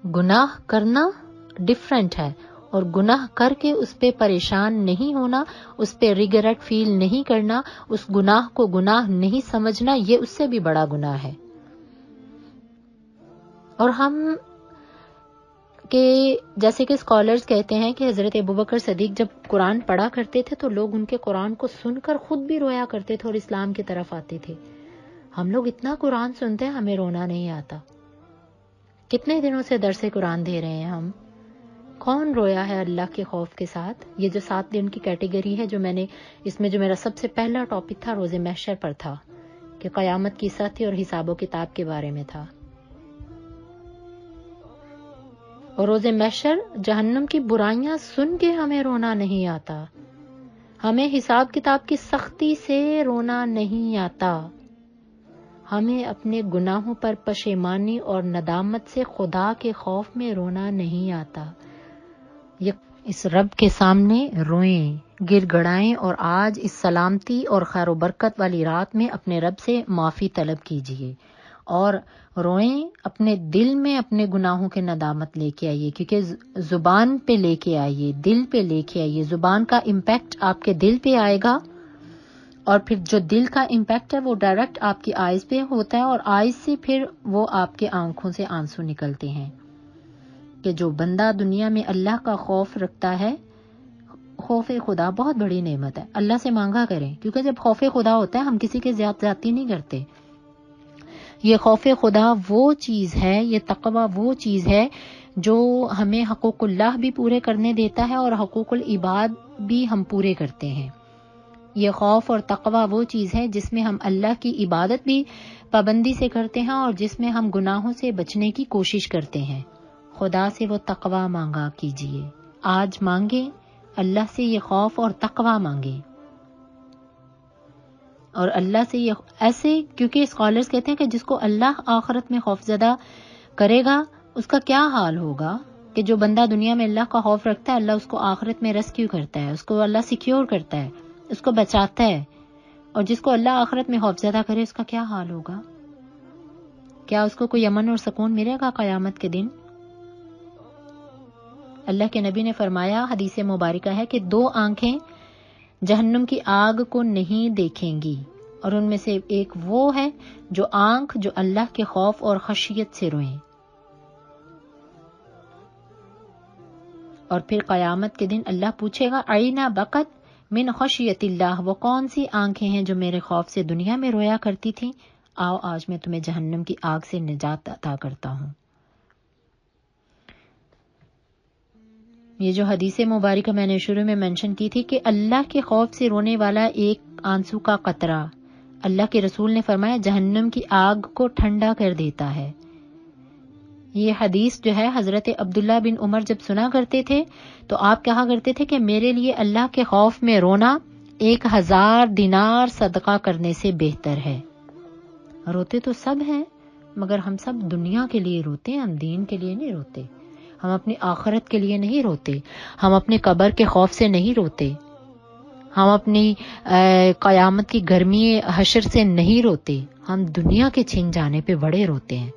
گناہ کرنا ڈیفرنٹ ہے، اور گناہ کر کے اس پہ پریشان نہیں ہونا، اس پہ ریگریٹ فیل نہیں کرنا، اس گناہ کو گناہ نہیں سمجھنا، یہ اس سے بھی بڑا گناہ ہے. اور ہم جیسے کہ اسکالرز کہتے ہیں کہ حضرت ابوبکر صدیق جب قرآن پڑھا کرتے تھے تو لوگ ان کے قرآن کو سن کر خود بھی رویا کرتے تھے اور اسلام کی طرف آتے تھے. ہم لوگ اتنا قرآن سنتے ہیں، ہمیں رونا نہیں آتا. کتنے دنوں سے درس قرآن دے رہے ہیں ہم، کون رویا ہے اللہ کے خوف کے ساتھ؟ یہ جو 7 دن کی کیٹیگری ہے، جو میں نے اس میں جو میرا سب سے پہلا ٹاپک تھا روز محشر پر تھا، کہ قیامت کی سطح اور حساب و کتاب کے بارے میں تھا. اور روز محشر جہنم کی برائیاں سن کے ہمیں رونا نہیں آتا، ہمیں حساب کتاب کی سختی سے رونا نہیں آتا، ہمیں اپنے گناہوں پر پشیمانی اور ندامت سے خدا کے خوف میں رونا نہیں آتا. اس رب کے سامنے روئیں، گر گڑائیں، اور آج اس سلامتی اور خیر و برکت والی رات میں اپنے رب سے معافی طلب کیجیے، اور روئیں، اپنے دل میں اپنے گناہوں کے ندامت لے کے آئیے، کیونکہ زبان پہ لے کے آئیے، دل پہ لے کے آئیے. زبان کا امپیکٹ آپ کے دل پہ آئے گا، اور پھر جو دل کا امپیکٹ ہے وہ ڈائریکٹ آپ کی آئیز پہ ہوتا ہے، اور آئیز سے پھر وہ آپ کے آنکھوں سے آنسو نکلتے ہیں. کہ جو بندہ دنیا میں اللہ کا خوف رکھتا ہے، خوف خدا بہت بڑی نعمت ہے، اللہ سے مانگا کریں، کیونکہ جب خوف خدا ہوتا ہے ہم کسی کے زیادتی نہیں کرتے. یہ خوف خدا وہ چیز ہے، یہ تقوی وہ چیز ہے جو ہمیں حقوق اللہ بھی پورے کرنے دیتا ہے اور حقوق العباد بھی ہم پورے کرتے ہیں. یہ خوف اور تقوی وہ چیز ہے جس میں ہم اللہ کی عبادت بھی پابندی سے کرتے ہیں اور جس میں ہم گناہوں سے بچنے کی کوشش کرتے ہیں. خدا سے وہ تقوی مانگا کیجیے، آج مانگیں، اللہ سے یہ خوف اور تقوی مانگیں. اور اللہ سے یہ ایسے، کیونکہ اسکالرز کہتے ہیں کہ جس کو اللہ آخرت میں خوف زدہ کرے گا اس کا کیا حال ہوگا، کہ جو بندہ دنیا میں اللہ کا خوف رکھتا ہے اللہ اس کو آخرت میں ریسکیو کرتا ہے، اس کو اللہ سیکیور کرتا ہے، اس کو بچاتا ہے. اور جس کو اللہ آخرت میں خوف زدہ کرے اس کا کیا حال ہوگا؟ کیا اس کو کوئی امن اور سکون ملے گا قیامت کے دن؟ اللہ کے نبی نے فرمایا، حدیث مبارکہ ہے کہ 2 آنکھیں جہنم کی آگ کو نہیں دیکھیں گی، اور ان میں سے ایک وہ ہے جو آنکھ جو اللہ کے خوف اور خشیت سے روئیں. اور پھر قیامت کے دن اللہ پوچھے گا، عینا بقت من خشیت اللہ، وہ کون سی آنکھیں ہیں جو میرے خوف سے دنیا میں رویا کرتی تھیں؟ آؤ آج میں تمہیں جہنم کی آگ سے نجات عطا کرتا ہوں. یہ جو حدیث مبارکہ میں نے شروع میں منشن کی تھی کہ اللہ کے خوف سے رونے والا ایک آنسو کا قطرہ، اللہ کے رسول نے فرمایا جہنم کی آگ کو ٹھنڈا کر دیتا ہے. یہ حدیث جو ہے حضرت عبداللہ بن عمر جب سنا کرتے تھے تو آپ کہا کرتے تھے کہ میرے لیے اللہ کے خوف میں رونا 1000 دینار صدقہ کرنے سے بہتر ہے. روتے تو سب ہیں، مگر ہم سب دنیا کے لیے روتے ہیں، ہم دین کے لیے نہیں روتے، ہم اپنی آخرت کے لیے نہیں روتے، ہم اپنے قبر کے خوف سے نہیں روتے، ہم اپنی قیامت کی گرمی حشر سے نہیں روتے، ہم دنیا کے چھن جانے پہ بڑے روتے ہیں۔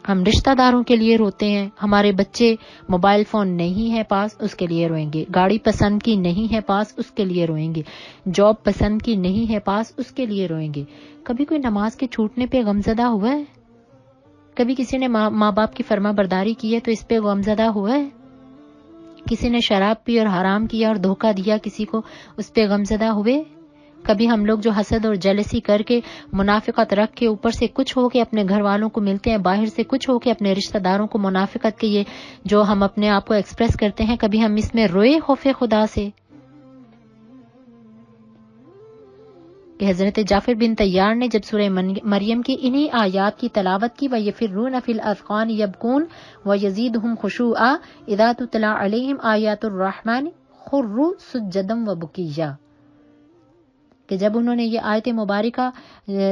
ہم رشتہ داروں کے لیے روتے ہیں، ہمارے بچے موبائل فون نہیں ہے پاس، اس کے لیے روئیں گے، گاڑی پسند کی نہیں ہے پاس، اس کے لیے روئیں گے، جاب پسند کی نہیں ہے پاس، اس کے لیے روئیں گے۔ کبھی کوئی نماز کے چھوٹنے پہ غمزدہ ہوا ہے؟ کبھی کسی نے ماں باپ کی فرما برداری کی ہے تو اس پہ غمزدہ ہوا ہے؟ کسی نے شراب پی اور حرام کیا اور دھوکہ دیا کسی کو، اس پہ غمزدہ ہوئے؟ کبھی ہم لوگ جو حسد اور جیلسی کر کے، منافقت رکھ کے، اوپر سے کچھ ہو کے اپنے گھر والوں کو ملتے ہیں، باہر سے کچھ ہو کے اپنے رشتہ داروں کو منافقت کے یہ جو ہم اپنے آپ کو ایکسپریس کرتے ہیں، کبھی ہم اس میں روئے خوف خدا سے؟ کہ حضرت جعفر بن طیار نے جب سورہ مریم کی انہی آیات کی تلاوت کی، وَيَفِرُّونَ فِي الْأَذْقَانِ يَبْكُونَ وَيَزِيدُهُمْ خُشُوعًا إِذَا تُتْلَىٰ عَلَيْهِمْ آيَاتُ الرَّحْمَٰنِ خُرُّوا سُجَّدًا وَبُكِيًّا، کہ جب انہوں نے یہ آیت مبارکہ،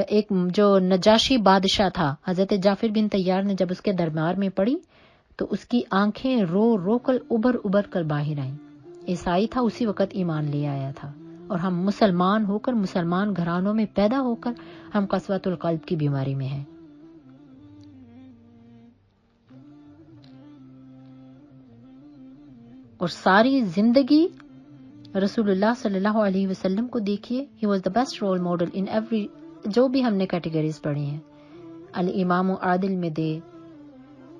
ایک جو نجاشی بادشاہ تھا حضرت جعفر بن طیار نے جب اس کے دربار میں پڑھی تو اس کی آنکھیں رو رو کر ابر کر باہر آئیں۔ عیسائی تھا، اسی وقت ایمان لے آیا تھا، اور ہم مسلمان ہو کر، مسلمان گھرانوں میں پیدا ہو کر، ہم قسوۃ القلب کی بیماری میں ہیں۔ اور ساری زندگی رسول اللہ صلی اللہ علیہ وسلم کو دیکھیے، he was the best role model in every, جو بھی ہم نے کیٹیگریز پڑھی ہیں، الامام عادل میں دے،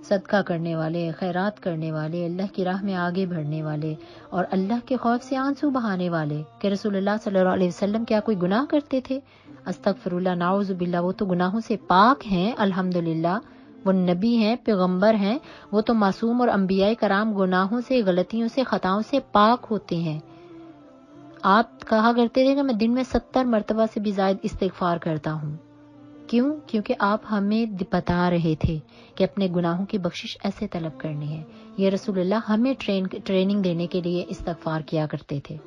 صدقہ کرنے والے، خیرات کرنے والے، اللہ کی راہ میں آگے بڑھنے والے، اور اللہ کے خوف سے آنسو بہانے والے۔ کہ رسول اللہ صلی اللہ علیہ وسلم کیا کوئی گناہ کرتے تھے؟ استغفر اللہ، نعوذ باللہ، وہ تو گناہوں سے پاک ہیں الحمدللہ، وہ نبی ہیں، پیغمبر ہیں، وہ تو معصوم، اور انبیاء کرام گناہوں سے، غلطیوں سے، خطاؤں سے پاک ہوتے ہیں۔ آپ کہا کرتے تھے کہ میں دن میں 70 مرتبہ سے بھی زائد استغفار کرتا ہوں۔ کیوں؟ کیونکہ آپ ہمیں بتا رہے تھے کہ اپنے گناہوں کی بخشش ایسے طلب کرنی ہے۔ یہ رسول اللہ ہمیں ٹریننگ دینے کے لیے استغفار کیا کرتے تھے،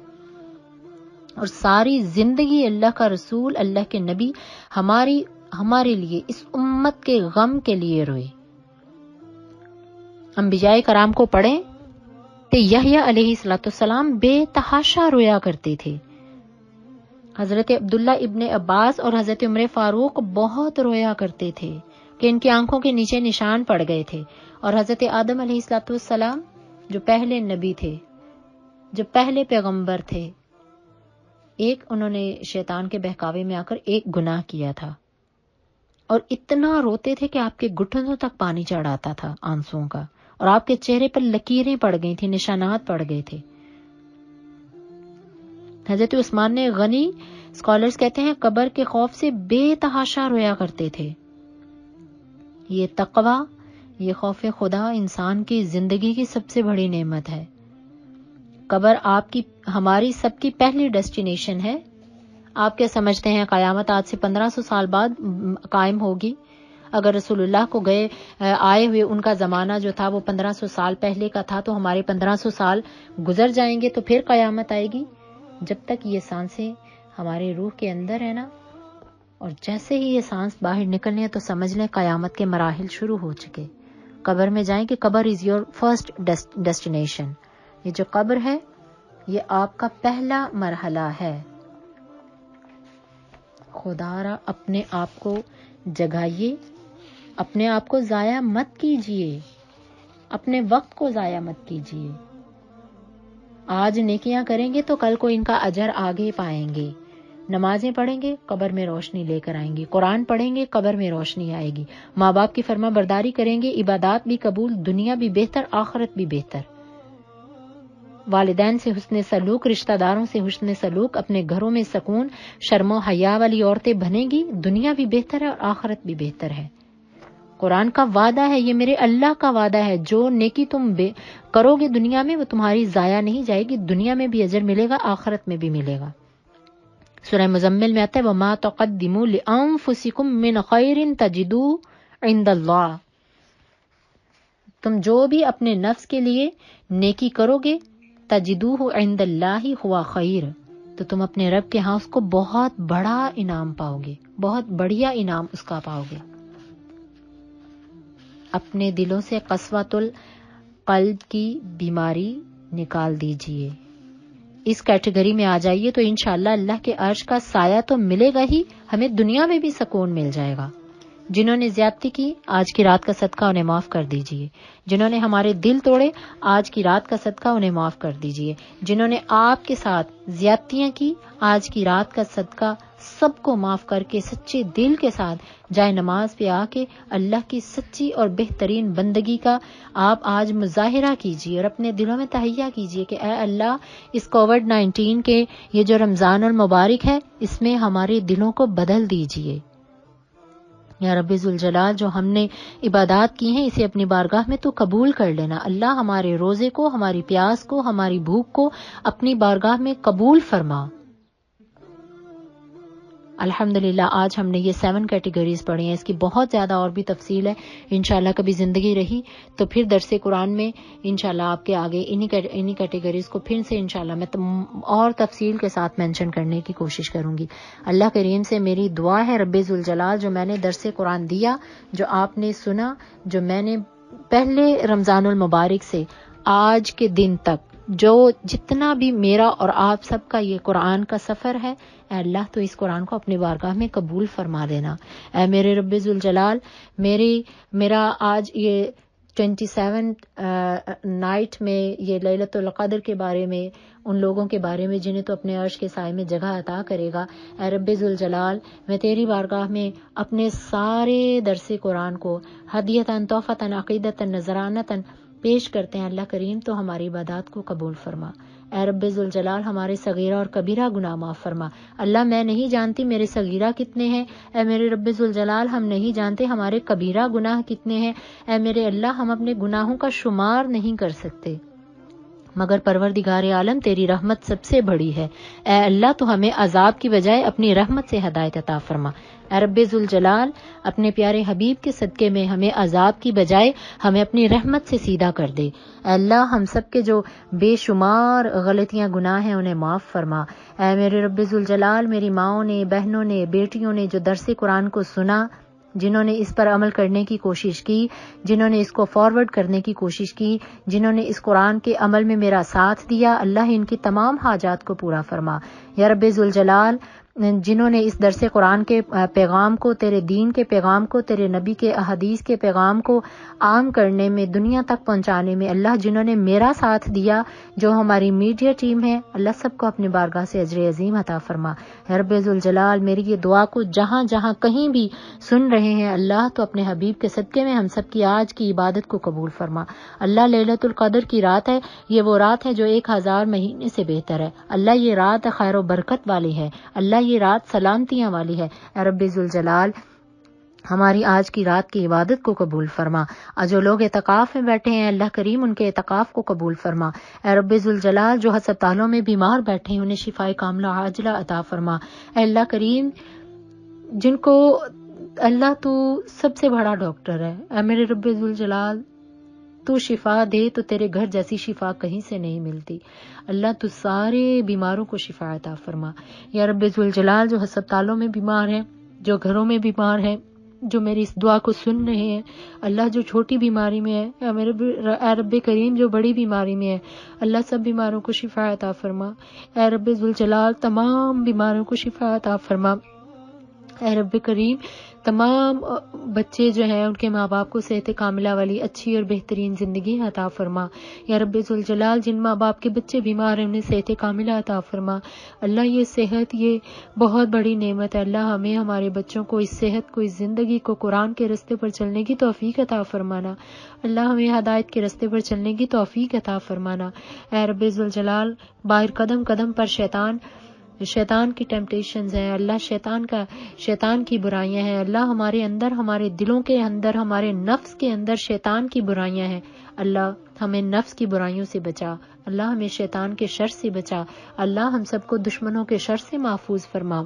اور ساری زندگی اللہ کا رسول، اللہ کے نبی ہمارے لیے، اس امت کے غم کے لیے روئے۔ انبیاء کرام کو پڑھیں کہ یحییٰ علیہ السلام بے تحاشا رویا کرتے تھے، حضرت عبداللہ ابن عباس اور حضرت عمر فاروق بہت رویا کرتے تھے کہ ان کی آنکھوں کے نیچے نشان پڑ گئے تھے، اور حضرت آدم علیہ السلام جو پہلے نبی تھے، جو پہلے پیغمبر تھے، ایک انہوں نے شیطان کے بہکاوے میں آ کر ایک گناہ کیا تھا، اور اتنا روتے تھے کہ آپ کے گھٹنوں تک پانی چڑھ آتا تھا آنسوؤں کا، اور آپ کے چہرے پر لکیریں پڑ گئی تھی، نشانات پڑ گئے تھے۔ حضرت عثمان غنی اسکالرز کہتے ہیں قبر کے خوف سے بے تحاشا رویا کرتے تھے۔ یہ تقوی، یہ خوف خدا انسان کی زندگی کی سب سے بڑی نعمت ہے۔ قبر آپ کی، ہماری سب کی پہلی ڈیسٹینیشن ہے۔ آپ کیا سمجھتے ہیں قیامت آج سے 1500 سال بعد قائم ہوگی؟ اگر رسول اللہ کو آئے ہوئے ان کا زمانہ جو تھا وہ 1500 سال پہلے کا تھا، تو ہمارے 1500 سال گزر جائیں گے تو پھر قیامت آئے گی؟ جب تک یہ سانسیں ہمارے روح کے اندر ہے نا، اور جیسے ہی یہ سانس باہر نکلنے ہے تو سمجھ لیں قیامت کے مراحل شروع ہو چکے۔ قبر میں جائیں کہ قبر از یور فرسٹ ڈیسٹینیشن۔ یہ جو قبر ہے یہ آپ کا پہلا مرحلہ ہے۔ خدا را اپنے آپ کو جگائیے، اپنے آپ کو ضائع مت کیجیے، اپنے وقت کو ضائع مت کیجیے۔ آج نیکیاں کریں گے تو کل کو ان کا اجر آگے پائیں گے۔ نمازیں پڑھیں گے، قبر میں روشنی لے کر آئیں گی۔ قرآن پڑھیں گے، قبر میں روشنی آئے گی۔ ماں باپ کی فرما برداری کریں گے، عبادات بھی قبول، دنیا بھی بہتر، آخرت بھی بہتر۔ والدین سے حسن سلوک، رشتہ داروں سے حسن سلوک، اپنے گھروں میں سکون، شرم و حیا والی عورتیں بنیں گی، دنیا بھی بہتر ہے اور آخرت بھی بہتر ہے۔ قرآن کا وعدہ ہے، یہ میرے اللہ کا وعدہ ہے، جو نیکی تم کرو گے دنیا میں وہ تمہاری ضائع نہیں جائے گی، دنیا میں بھی اجر ملے گا، آخرت میں بھی ملے گا۔ سورہ مزمل میں آتا ہے وَمَا تُقَدِّمُوا لِأَنفُسِكُم مِّنْ خَيْرٍ تَجِدُوهُ عِندَ اللَّهِ، تم جو بھی اپنے نفس کے لیے نیکی کرو گے، تجدوہ عند اللہ ہوا خیر، تو تم اپنے رب کے ہاں اس کو بہت بڑا انعام پاؤ گے، بہت بڑھیا انعام اس کا پاؤ گے۔ اپنے دلوں سے قسوۃ القلب کی بیماری نکال دیجئے، اس کیٹیگری میں آ جائیے تو انشاءاللہ اللہ کے عرش کا سایہ تو ملے گا ہی، ہمیں دنیا میں بھی سکون مل جائے گا۔ جنہوں نے زیادتی کی آج کی رات کا صدقہ انہیں معاف کر دیجئے، جنہوں نے ہمارے دل توڑے آج کی رات کا صدقہ انہیں معاف کر دیجئے، جنہوں نے آپ کے ساتھ زیادتیاں کی آج کی رات کا صدقہ سب کو معاف کر کے سچے دل کے ساتھ جائے نماز پہ آ کے اللہ کی سچی اور بہترین بندگی کا آپ آج مظاہرہ کیجیے اور اپنے دلوں میں تہیہ کیجیے کہ اے اللہ اس کووڈ-19 کے یہ جو رمضان المبارک ہے اس میں ہمارے دلوں کو بدل دیجیے۔ یا رب ذوالجلال جو ہم نے عبادات کی ہیں اسے اپنی بارگاہ میں تو قبول کر لینا۔ اللہ ہمارے روزے کو، ہماری پیاس کو، ہماری بھوک کو اپنی بارگاہ میں قبول فرما۔ الحمدللہ آج ہم نے یہ 7 کیٹیگریز پڑھی ہیں، اس کی بہت زیادہ اور بھی تفصیل ہے، انشاءاللہ کبھی زندگی رہی تو پھر درس قرآن میں انشاءاللہ آپ کے آگے انہی کیٹیگریز کو پھر سے انشاءاللہ میں اور تفصیل کے ساتھ مینشن کرنے کی کوشش کروں گی۔ اللہ کریم سے میری دعا ہے رب ذوالجلال جو میں نے درس قرآن دیا، جو آپ نے سنا، جو میں نے پہلے رمضان المبارک سے آج کے دن تک جو جتنا بھی میرا اور آپ سب کا یہ قرآن کا سفر ہے، اے اللہ تو اس قرآن کو اپنے بارگاہ میں قبول فرما دینا۔ اے میرے رب ذوالجلال میرا آج یہ 27 نائٹ میں یہ لیلۃ القدر کے بارے میں ان لوگوں کے بارے میں جنہیں تو اپنے عرش کے سائے میں جگہ عطا کرے گا، اے رب ذوالجلال میں تیری بارگاہ میں اپنے سارے درس قرآن کو ہدیتاً تحفتاً عقیدتاً نذرانتاً پیش کرتے ہیں۔ اللہ کریم تو ہماری عبادات کو قبول فرما۔ اے رب ذوالجلال ہمارے صغیرہ اور کبیرہ گناہ معاف فرما۔ اللہ میں نہیں جانتی میرے صغیرہ کتنے ہیں، اے میرے رب ذوالجلال ہم نہیں جانتے ہمارے کبیرہ گناہ کتنے ہیں، اے میرے اللہ ہم اپنے گناہوں کا شمار نہیں کر سکتے، مگر پروردگار عالم تیری رحمت سب سے بڑی ہے۔ اے اللہ تو ہمیں عذاب کی بجائے اپنی رحمت سے ہدایت عطا فرما۔ اے رب ذوالجلال اپنے پیارے حبیب کے صدقے میں ہمیں عذاب کی بجائے ہمیں اپنی رحمت سے سیدھا کر دے۔ اے اللہ ہم سب کے جو بے شمار غلطیاں گناہ ہیں انہیں معاف فرما۔ اے میرے رب ذوالجلال میری ماؤں نے، بہنوں نے، بیٹیوں نے جو درس قرآن کو سنا، جنہوں نے اس پر عمل کرنے کی کوشش کی، جنہوں نے اس کو فارورڈ کرنے کی کوشش کی، جنہوں نے اس قرآن کے عمل میں میرا ساتھ دیا، اللہ ان کی تمام حاجات کو پورا فرما۔ یا رب ذوالجلال جنہوں نے اس درس قرآن کے پیغام کو، تیرے دین کے پیغام کو، تیرے نبی کے احادیث کے پیغام کو عام کرنے میں، دنیا تک پہنچانے میں اللہ جنہوں نے میرا ساتھ دیا، جو ہماری میڈیا ٹیم ہے، اللہ سب کو اپنی بارگاہ سے اجر عظیم عطا فرما۔ اے رب ذوالجلال میری یہ دعا کو جہاں جہاں کہیں بھی سن رہے ہیں اللہ تو اپنے حبیب کے صدقے میں ہم سب کی آج کی عبادت کو قبول فرما۔ اللہ لیلۃ القدر کی رات ہے، یہ وہ رات ہے جو 1000 مہینے سے بہتر ہے۔ اللہ یہ رات خیر و برکت والی ہے، اللہ یہ رات سلامتیاں والی ہے۔ اے رب ذوالجلال ہماری آج کی رات کی عبادت کو قبول فرما۔ جو لوگ اعتکاف میں بیٹھے ہیں اللہ کریم ان کے اعتکاف کو قبول فرما۔ اے رب ذوالجلال جو ہسپتالوں میں بیمار بیٹھے ہیں انہیں شفائے کاملہ عاجلہ عطا فرما۔ اے اللہ کریم جن کو اللہ تو سب سے بڑا ڈاکٹر ہے، اے میرے رب ذوالجلال تو شفا دے تو تیرے گھر جیسی شفا کہیں سے نہیں ملتی، اللہ تو سارے بیماروں کو شفا عطا فرما۔ یا رب ذوالجلال جو ہسپتالوں میں بیمار ہیں، جو گھروں میں بیمار ہیں، جو میری اس دعا کو سن رہے ہیں، اللہ جو چھوٹی بیماری میں ہے، اے رب کریم جو بڑی بیماری میں ہے، اللہ سب بیماروں کو شفا عطا فرما۔ اے رب ذوالجلال تمام بیماروں کو شفا عطا فرما۔ اے رب کریم تمام بچے جو ہیں ان کے ماں باپ کو صحت کاملہ والی اچھی اور بہترین زندگی عطا فرما۔ یا رب ذوالجلال جن ماں باپ کے بچے بیمار ہیں انہیں صحت کاملہ عطا فرما۔ اللہ یہ صحت یہ بہت بڑی نعمت ہے، اللہ ہمیں ہمارے بچوں کو اس صحت کو، اس زندگی کو قرآن کے راستے پر چلنے کی توفیق عطا فرمانا، اللہ ہمیں ہدایت کے راستے پر چلنے کی توفیق عطا فرمانا۔ اے رب ذوالجلال باہر قدم قدم پر شیطان کی ٹیمپٹیشنز ہیں، اللہ شیطان کی برائیاں ہیں، اللہ ہمارے اندر، ہمارے دلوں کے اندر، ہمارے نفس کے اندر شیطان کی برائیاں ہیں، اللہ ہمیں نفس کی برائیوں سے بچا، اللہ ہمیں شیطان کے شر سے بچا، اللہ ہم سب کو دشمنوں کے شر سے محفوظ فرما۔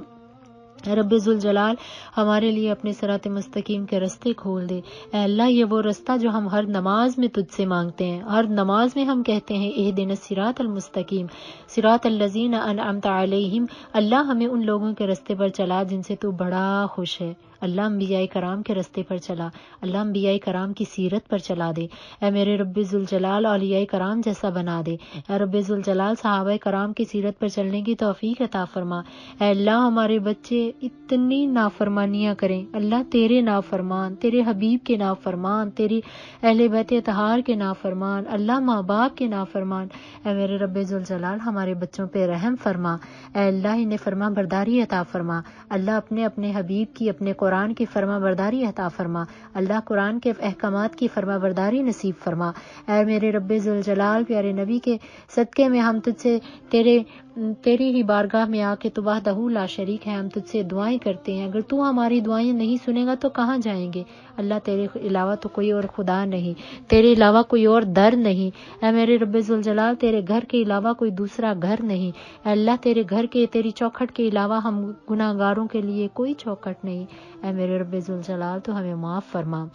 اے رب ذوالجلال ہمارے لیے اپنے صراط مستقیم کے رستے کھول دے۔ اے اللہ یہ وہ رستہ جو ہم ہر نماز میں تجھ سے مانگتے ہیں، ہر نماز میں ہم کہتے ہیں اہدنا الصراط المستقیم صراط الذین انعمت علیہم، اللہ ہمیں ان لوگوں کے رستے پر چلا جن سے تو بڑا خوش ہے۔ اللہ انبیاء کرام کے رستے پر چلا، اللہ انبیاء کرام کی سیرت پر چلا دے۔ اے میرے رب ذوالجلال اولیاء کرام جیسا بنا دے۔ اے رب ذوالجلال صحابہ کرام کی سیرت پر چلنے کی توفیق عطا فرما۔ اے اللہ ہمارے بچے اتنی نافرمانیاں کریں، اللہ تیرے نافرمان، تیرے حبیب کے نافرمان، تیرے اہل بیت اطہار کے نافرمان، اللہ ماں باپ کے نافرمان، اے میرے رب ذوالجلال ہمارے بچوں پہ رحم فرما۔ اے اللہ انہیں فرما برداری عطا فرما۔ اللہ اپنے حبیب کی، اپنے قرآن کی فرما برداری عطا فرما۔ اللہ قرآن کے احکامات کی فرما برداری نصیب فرما۔ اے میرے رب ذوالجلال پیارے نبی کے صدقے میں ہم تجھ سے تیری ہی بارگاہ میں آ کے تو وحدہ لا شریک ہے ہم تجھ سے دعائیں کرتے ہیں۔ اگر تو ہماری دعائیں نہیں سنے گا تو کہاں جائیں گے؟ اللہ تیرے علاوہ تو کوئی اور خدا نہیں، تیرے علاوہ کوئی اور در نہیں۔ اے میرے رب ذوالجلال تیرے گھر کے علاوہ کوئی دوسرا گھر نہیں۔ اے اللہ تیرے گھر کے، تیری چوکھٹ کے علاوہ ہم گناہ گاروں کے لیے کوئی چوکھٹ نہیں۔ اے میرے رب ذوالجلال تو ہمیں معاف فرما۔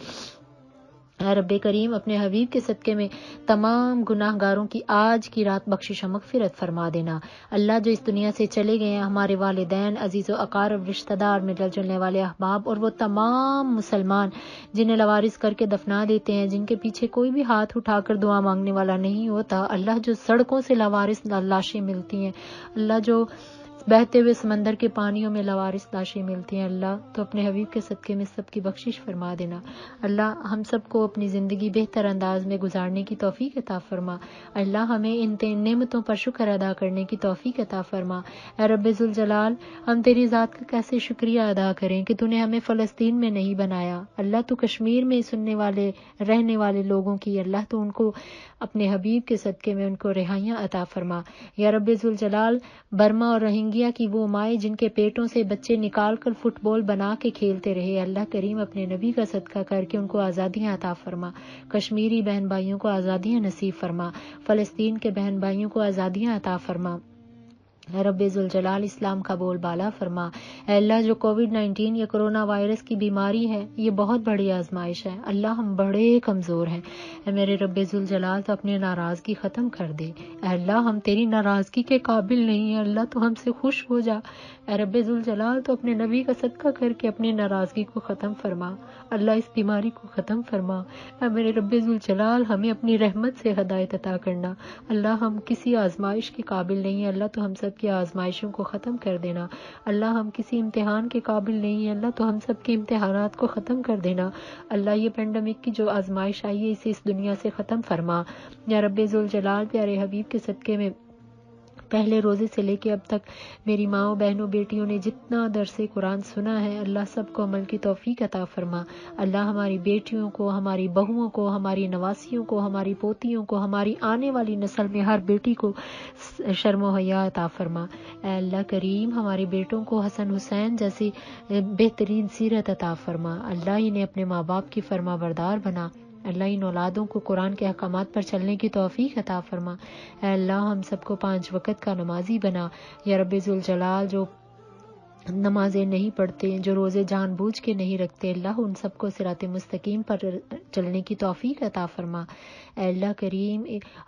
اے رب کریم اپنے حبیب کے صدقے میں تمام گناہ گاروں کی آج کی رات بخشش و مغفرت فرما دینا۔ اللہ جو اس دنیا سے چلے گئے ہیں، ہمارے والدین، عزیز و اقارب، رشتہ دار، ملنے جلنے والے احباب اور وہ تمام مسلمان جنہیں لوارث کر کے دفنا دیتے ہیں، جن کے پیچھے کوئی بھی ہاتھ اٹھا کر دعا مانگنے والا نہیں ہوتا، اللہ جو سڑکوں سے لوارث لاشیں ملتی ہیں، اللہ جو بہتے ہوئے سمندر کے پانیوں میں لوارث لاشیں ملتی ہیں، اللہ تو اپنے حبیب کے صدقے میں سب کی بخشش فرما دینا۔ اللہ ہم سب کو اپنی زندگی بہتر انداز میں گزارنے کی توفیق عطا فرما۔ اللہ ہمیں ان نعمتوں پر شکر ادا کرنے کی توفیق عطا فرما۔ اے رب ذوالجلال ہم تیری ذات کا کیسے شکریہ ادا کریں کہ تو نے ہمیں فلسطین میں نہیں بنایا، اللہ تو کشمیر میں سننے والے رہنے والے لوگوں کی، اللہ تو ان کو اپنے حبیب کے صدقے میں ان کو رہائیاں عطا فرما۔ یا رب ذوالجلال برما اور روہنگیا کی وہ مائیں جن کے پیٹوں سے بچے نکال کر فٹ بال بنا کے کھیلتے رہے، اللہ کریم اپنے نبی کا صدقہ کر کے ان کو آزادیاں عطا فرما۔ کشمیری بہن بھائیوں کو آزادیاں نصیب فرما، فلسطین کے بہن بھائیوں کو آزادیاں عطا فرما۔ اے رب ذوالجلال اسلام کا بول بالا فرما۔ اے اللہ جو کووڈ-19 یا کرونا وائرس کی بیماری ہے، یہ بہت بڑی آزمائش ہے، اللہ ہم بڑے کمزور ہیں، اے میرے رب ذوالجلال تو اپنی ناراضگی ختم کر دے۔ اے اللہ ہم تیری ناراضگی کے قابل نہیں ہیں، اللہ تو ہم سے خوش ہو جا۔ اے رب ذوالجلال تو اپنے نبی کا صدقہ کر کے اپنی ناراضگی کو ختم فرما، اللہ اس بیماری کو ختم فرما۔ اے میرے رب ذوالجلال ہمیں اپنی رحمت سے ہدایت عطا کرنا، اللہ ہم کسی آزمائش کے قابل نہیں ہیں، اللہ تو ہم سب کی آزمائشوں کو ختم کر دینا۔ اللہ ہم کسی امتحان کے قابل نہیں ہیں، اللہ تو ہم سب کے امتحانات کو ختم کر دینا۔ اللہ یہ پینڈیمک کی جو آزمائش آئی ہے اسے اس دنیا سے ختم فرما۔ یا رب ذوالجلال پیارے حبیب کے صدقے میں پہلے روزے سے لے کے اب تک میری ماؤں، بہنوں، بیٹیوں نے جتنا درس قرآن سنا ہے، اللہ سب کو عمل کی توفیق عطا فرما۔ اللہ ہماری بیٹیوں کو، ہماری بہوؤں کو، ہماری نواسیوں کو، ہماری پوتیوں کو، ہماری آنے والی نسل میں ہر بیٹی کو شرم و حیا عطا فرما۔ اے اللہ کریم ہمارے بیٹوں کو حسن حسین جیسی بہترین سیرت عطا فرما، اللہ انہیں اپنے ماں باپ کی فرما بردار بنا، اللہ ان اولادوں کو قرآن کے احکامات پر چلنے کی توفیق عطا فرما۔ اے اللہ ہم سب کو 5 وقت کا نمازی بنا۔ یا رب ذوالجلال جو نمازیں نہیں پڑھتے، جو روزے جان بوجھ کے نہیں رکھتے، اللہ ان سب کو صراط مستقیم پر چلنے کی توفیق عطا فرما۔ اے اللہ کریم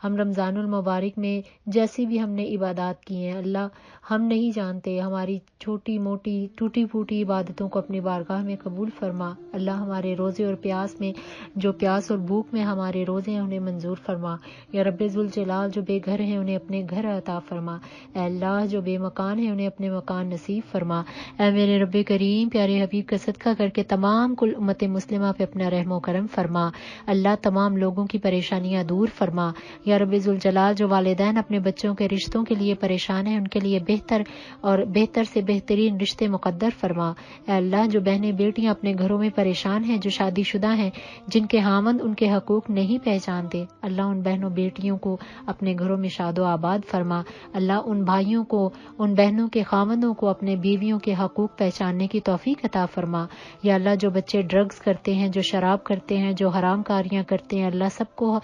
ہم رمضان المبارک میں جیسی بھی ہم نے عبادات کی ہیں، اللہ ہم نہیں جانتے، ہماری چھوٹی موٹی ٹوٹی پھوٹی عبادتوں کو اپنی بارگاہ میں قبول فرما۔ اللہ ہمارے روزے اور پیاس میں، جو پیاس اور بھوک میں ہمارے روزے ہیں انہیں منظور فرما۔ یا رب ذوالجلال جو بے گھر ہیں انہیں اپنے گھر عطا فرما۔ اے اللہ جو بے مکان ہیں انہیں اپنے مکان نصیب فرما۔ اے میرے رب کریم پیارے حبیب کا صدقہ کر کے تمام کل امت مسلمہ پہ اپنا رحم و کرم فرما، اللہ تمام لوگوں کی پریشانیاں دور فرما۔ یا رب ذوالجلال جو والدین اپنے بچوں کے رشتوں کے لیے پریشان ہیں ان کے لیے بہتر اور بہتر سے بہترین رشتے مقدر فرما۔ اے اللہ جو بہنیں بیٹیاں اپنے گھروں میں پریشان ہیں، جو شادی شدہ ہیں، جن کے خاوند ان کے حقوق نہیں پہچانتے، اللہ ان بہنوں بیٹیوں کو اپنے گھروں میں شاد و آباد فرما۔ اللہ ان بھائیوں کو، ان بہنوں کے خاوندوں کو اپنے بیویوں بیویوں کے حقوق پہچاننے کی توفیق عطا فرما۔ یا اللہ جو بچے ڈرگز کرتے ہیں، جو شراب کرتے ہیں، جو حرام کاریاں کرتے ہیں، اللہ سب کو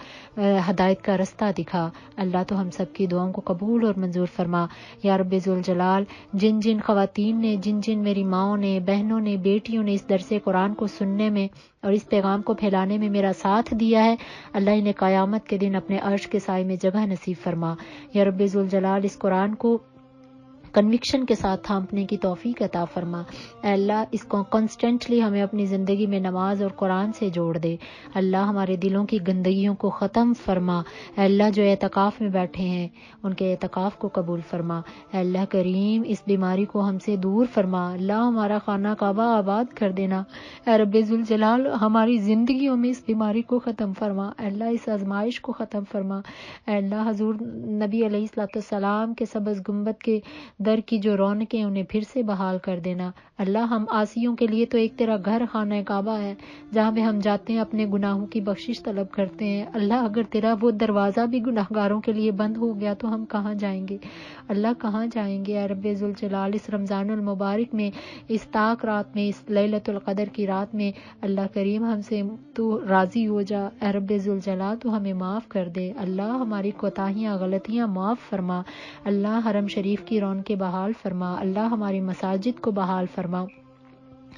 ہدایت کا رستہ دکھا۔ اللہ تو ہم سب کی دعاؤں کو قبول اور منظور فرما۔ یا رب ذوالجلال، جن جن خواتین نے، جن جن میری ماؤں نے، بہنوں نے، بیٹیوں نے اس درس قرآن کو سننے میں اور اس پیغام کو پھیلانے میں میرا ساتھ دیا ہے، اللہ انہیں قیامت کے دن اپنے عرش کے سائے میں جگہ نصیب فرما۔ یا رب ذوالجلال، اس قرآن کو کنوکشن کے ساتھ تھامنے کی توفیق عطا فرما۔ اے اللہ اس کو کنسٹنٹلی ہمیں اپنی زندگی میں نماز اور قرآن سے جوڑ دے۔ اللہ ہمارے دلوں کی گندگیوں کو ختم فرما۔ اے اللہ جو اعتکاف میں بیٹھے ہیں ان کے اعتکاف کو قبول فرما۔ اے اللہ کریم اس بیماری کو ہم سے دور فرما۔ اللہ ہمارا خانہ کعبہ آباد کر دینا۔ اے رب ذوالجلال ہماری زندگیوں میں اس بیماری کو ختم فرما۔ اے اللہ اس آزمائش کو ختم فرما۔ اے اللہ حضور نبی علیہ الصلوۃ والسلام کے سبز گنبد کے در کی جو رونقیں انہیں پھر سے بحال کر دینا۔ اللہ ہم عاصیوں کے لیے تو ایک تیرا گھر خانہ کعبہ ہے جہاں پہ ہم جاتے ہیں، اپنے گناہوں کی بخشش طلب کرتے ہیں۔ اللہ اگر تیرا وہ دروازہ بھی گناہگاروں کے لیے بند ہو گیا تو ہم کہاں جائیں گے؟ اللہ کہاں جائیں گے؟ اے رب ذوالجلال اس رمضان المبارک میں، اس طاق رات میں، اس لیلۃ القدر کی رات میں اللہ کریم ہم سے تو راضی ہو جا۔ اے رب ذوالجلال تو ہمیں معاف کر دے۔ اللہ ہماری کوتاہیاں غلطیاں معاف فرما۔ اللہ حرم شریف کی رونقیں بحال فرما۔ اللہ ہماری مساجد کو بحال فرما۔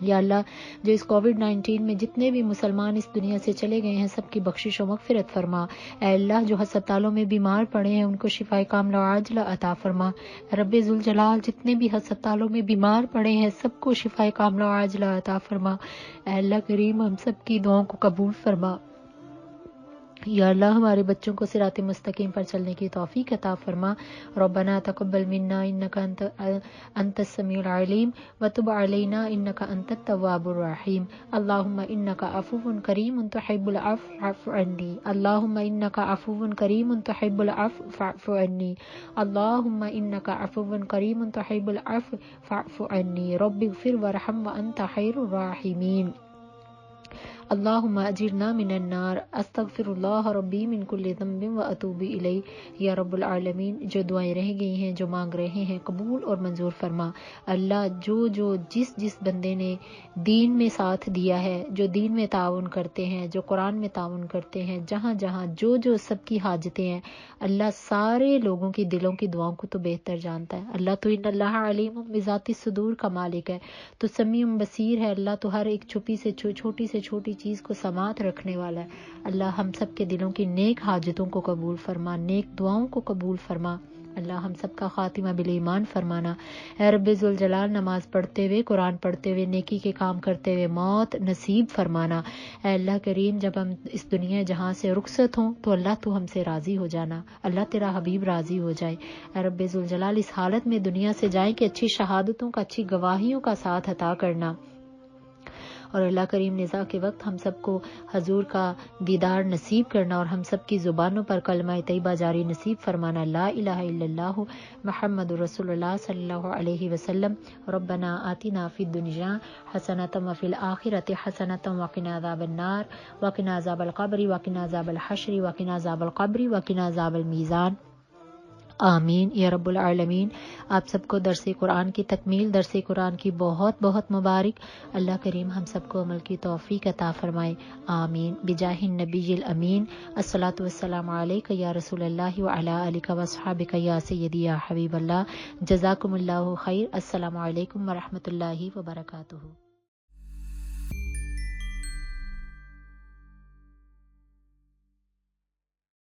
یا اللہ جو اس کووڈ-19 میں جتنے بھی مسلمان اس دنیا سے چلے گئے ہیں سب کی بخشش و مغفرت فرما۔ اے اللہ جو ہسپتالوں میں بیمار پڑے ہیں ان کو شفائے کاملہ و عاجلہ عطا فرما۔ رب ذوالجلال جتنے بھی ہسپتالوں میں بیمار پڑے ہیں سب کو شفائے کاملہ و عاجلہ عطا فرما۔ اے اللہ کریم ہم سب کی دعاؤں کو قبول فرما۔ یا اللہ ہمارے بچوں کو صراط مستقیم پر چلنے کی توفیق عطا فرما۔ ربنا تقبل منا انک انت السمیع العلیم وتب علینا انک انت التواب الرحیم۔ اللہم انک عفو کریم تحب العفو فاعف عني۔ اللہم انک عفو کریم تحب العفو فاعف عني۔ اللہم انک عفو کریم تحب العفو فاعف عني۔ رب اغفر وارحم وانت خیر الراحمین۔ اللہم اجرنا من النار۔ استغفر اللہ ربی من کل ذنب واتوب الیہ۔ یا رب العالمین جو دعائیں رہ گئی ہیں، جو مانگ رہے ہیں قبول اور منظور فرما۔ اللہ جو جس بندے نے دین میں ساتھ دیا ہے، جو دین میں تعاون کرتے ہیں، جو قرآن میں تعاون کرتے ہیں، جہاں جہاں جو سب کی حاجتیں ہیں، اللہ سارے لوگوں کی دلوں کی دعاؤں کو تو بہتر جانتا ہے۔ اللہ تو ان اللہ علیم بذات الصدور کا مالک ہے، تو سمیع بصیر ہے۔ اللہ تو ہر ایک چھپی سے چھوٹی سے چھوٹی چیز کو سماعت رکھنے والا ہے۔ اللہ ہم سب کے دلوں کی نیک حاجتوں کو قبول فرما، نیک دعاؤں کو قبول فرما۔ اللہ ہم سب کا خاتمہ بالایمان فرمانا۔ اے رب ذوالجلال نماز پڑھتے ہوئے، قرآن پڑھتے ہوئے، نیکی کے کام کرتے ہوئے موت نصیب فرمانا۔ اے اللہ کریم جب ہم اس دنیا جہاں سے رخصت ہوں تو اللہ تو ہم سے راضی ہو جانا، اللہ تیرا حبیب راضی ہو جائے۔ اے رب ذوالجلال اس حالت میں دنیا سے جائیں کہ اچھی شہادتوں کا، اچھی گواہیوں کا ساتھ عطا کرنا، اور اللہ کریم نزاع کے وقت ہم سب کو حضور کا دیدار نصیب کرنا، اور ہم سب کی زبانوں پر کلمہ طیبہ جاری نصیب فرمانا، لا الہ الا اللہ محمد رسول اللہ صلی اللہ علیہ وسلم۔ ربنا آتنا فی الدنیا حسنۃ وفی الآخرۃ حسنۃ وقنا عذاب النار وقنا عذاب القبر وقنا عذاب الحشر وقنا عذاب القبر وقنا عذاب المیزان۔ آمین یا رب العالمین۔ آپ سب کو درس قرآن کی تکمیل، درس قرآن کی بہت بہت مبارک۔ اللہ کریم ہم سب کو عمل کی توفیق عطا فرمائے، آمین بجاہ النبی الامین۔ الصلاۃ والسلام علیک یا رسول اللہ وعلی آلک واصحابک یا سیدی یا حبیب اللہ۔ جزاکم اللہ خیر۔ السلام علیکم ورحمۃ اللہ وبرکاتہ۔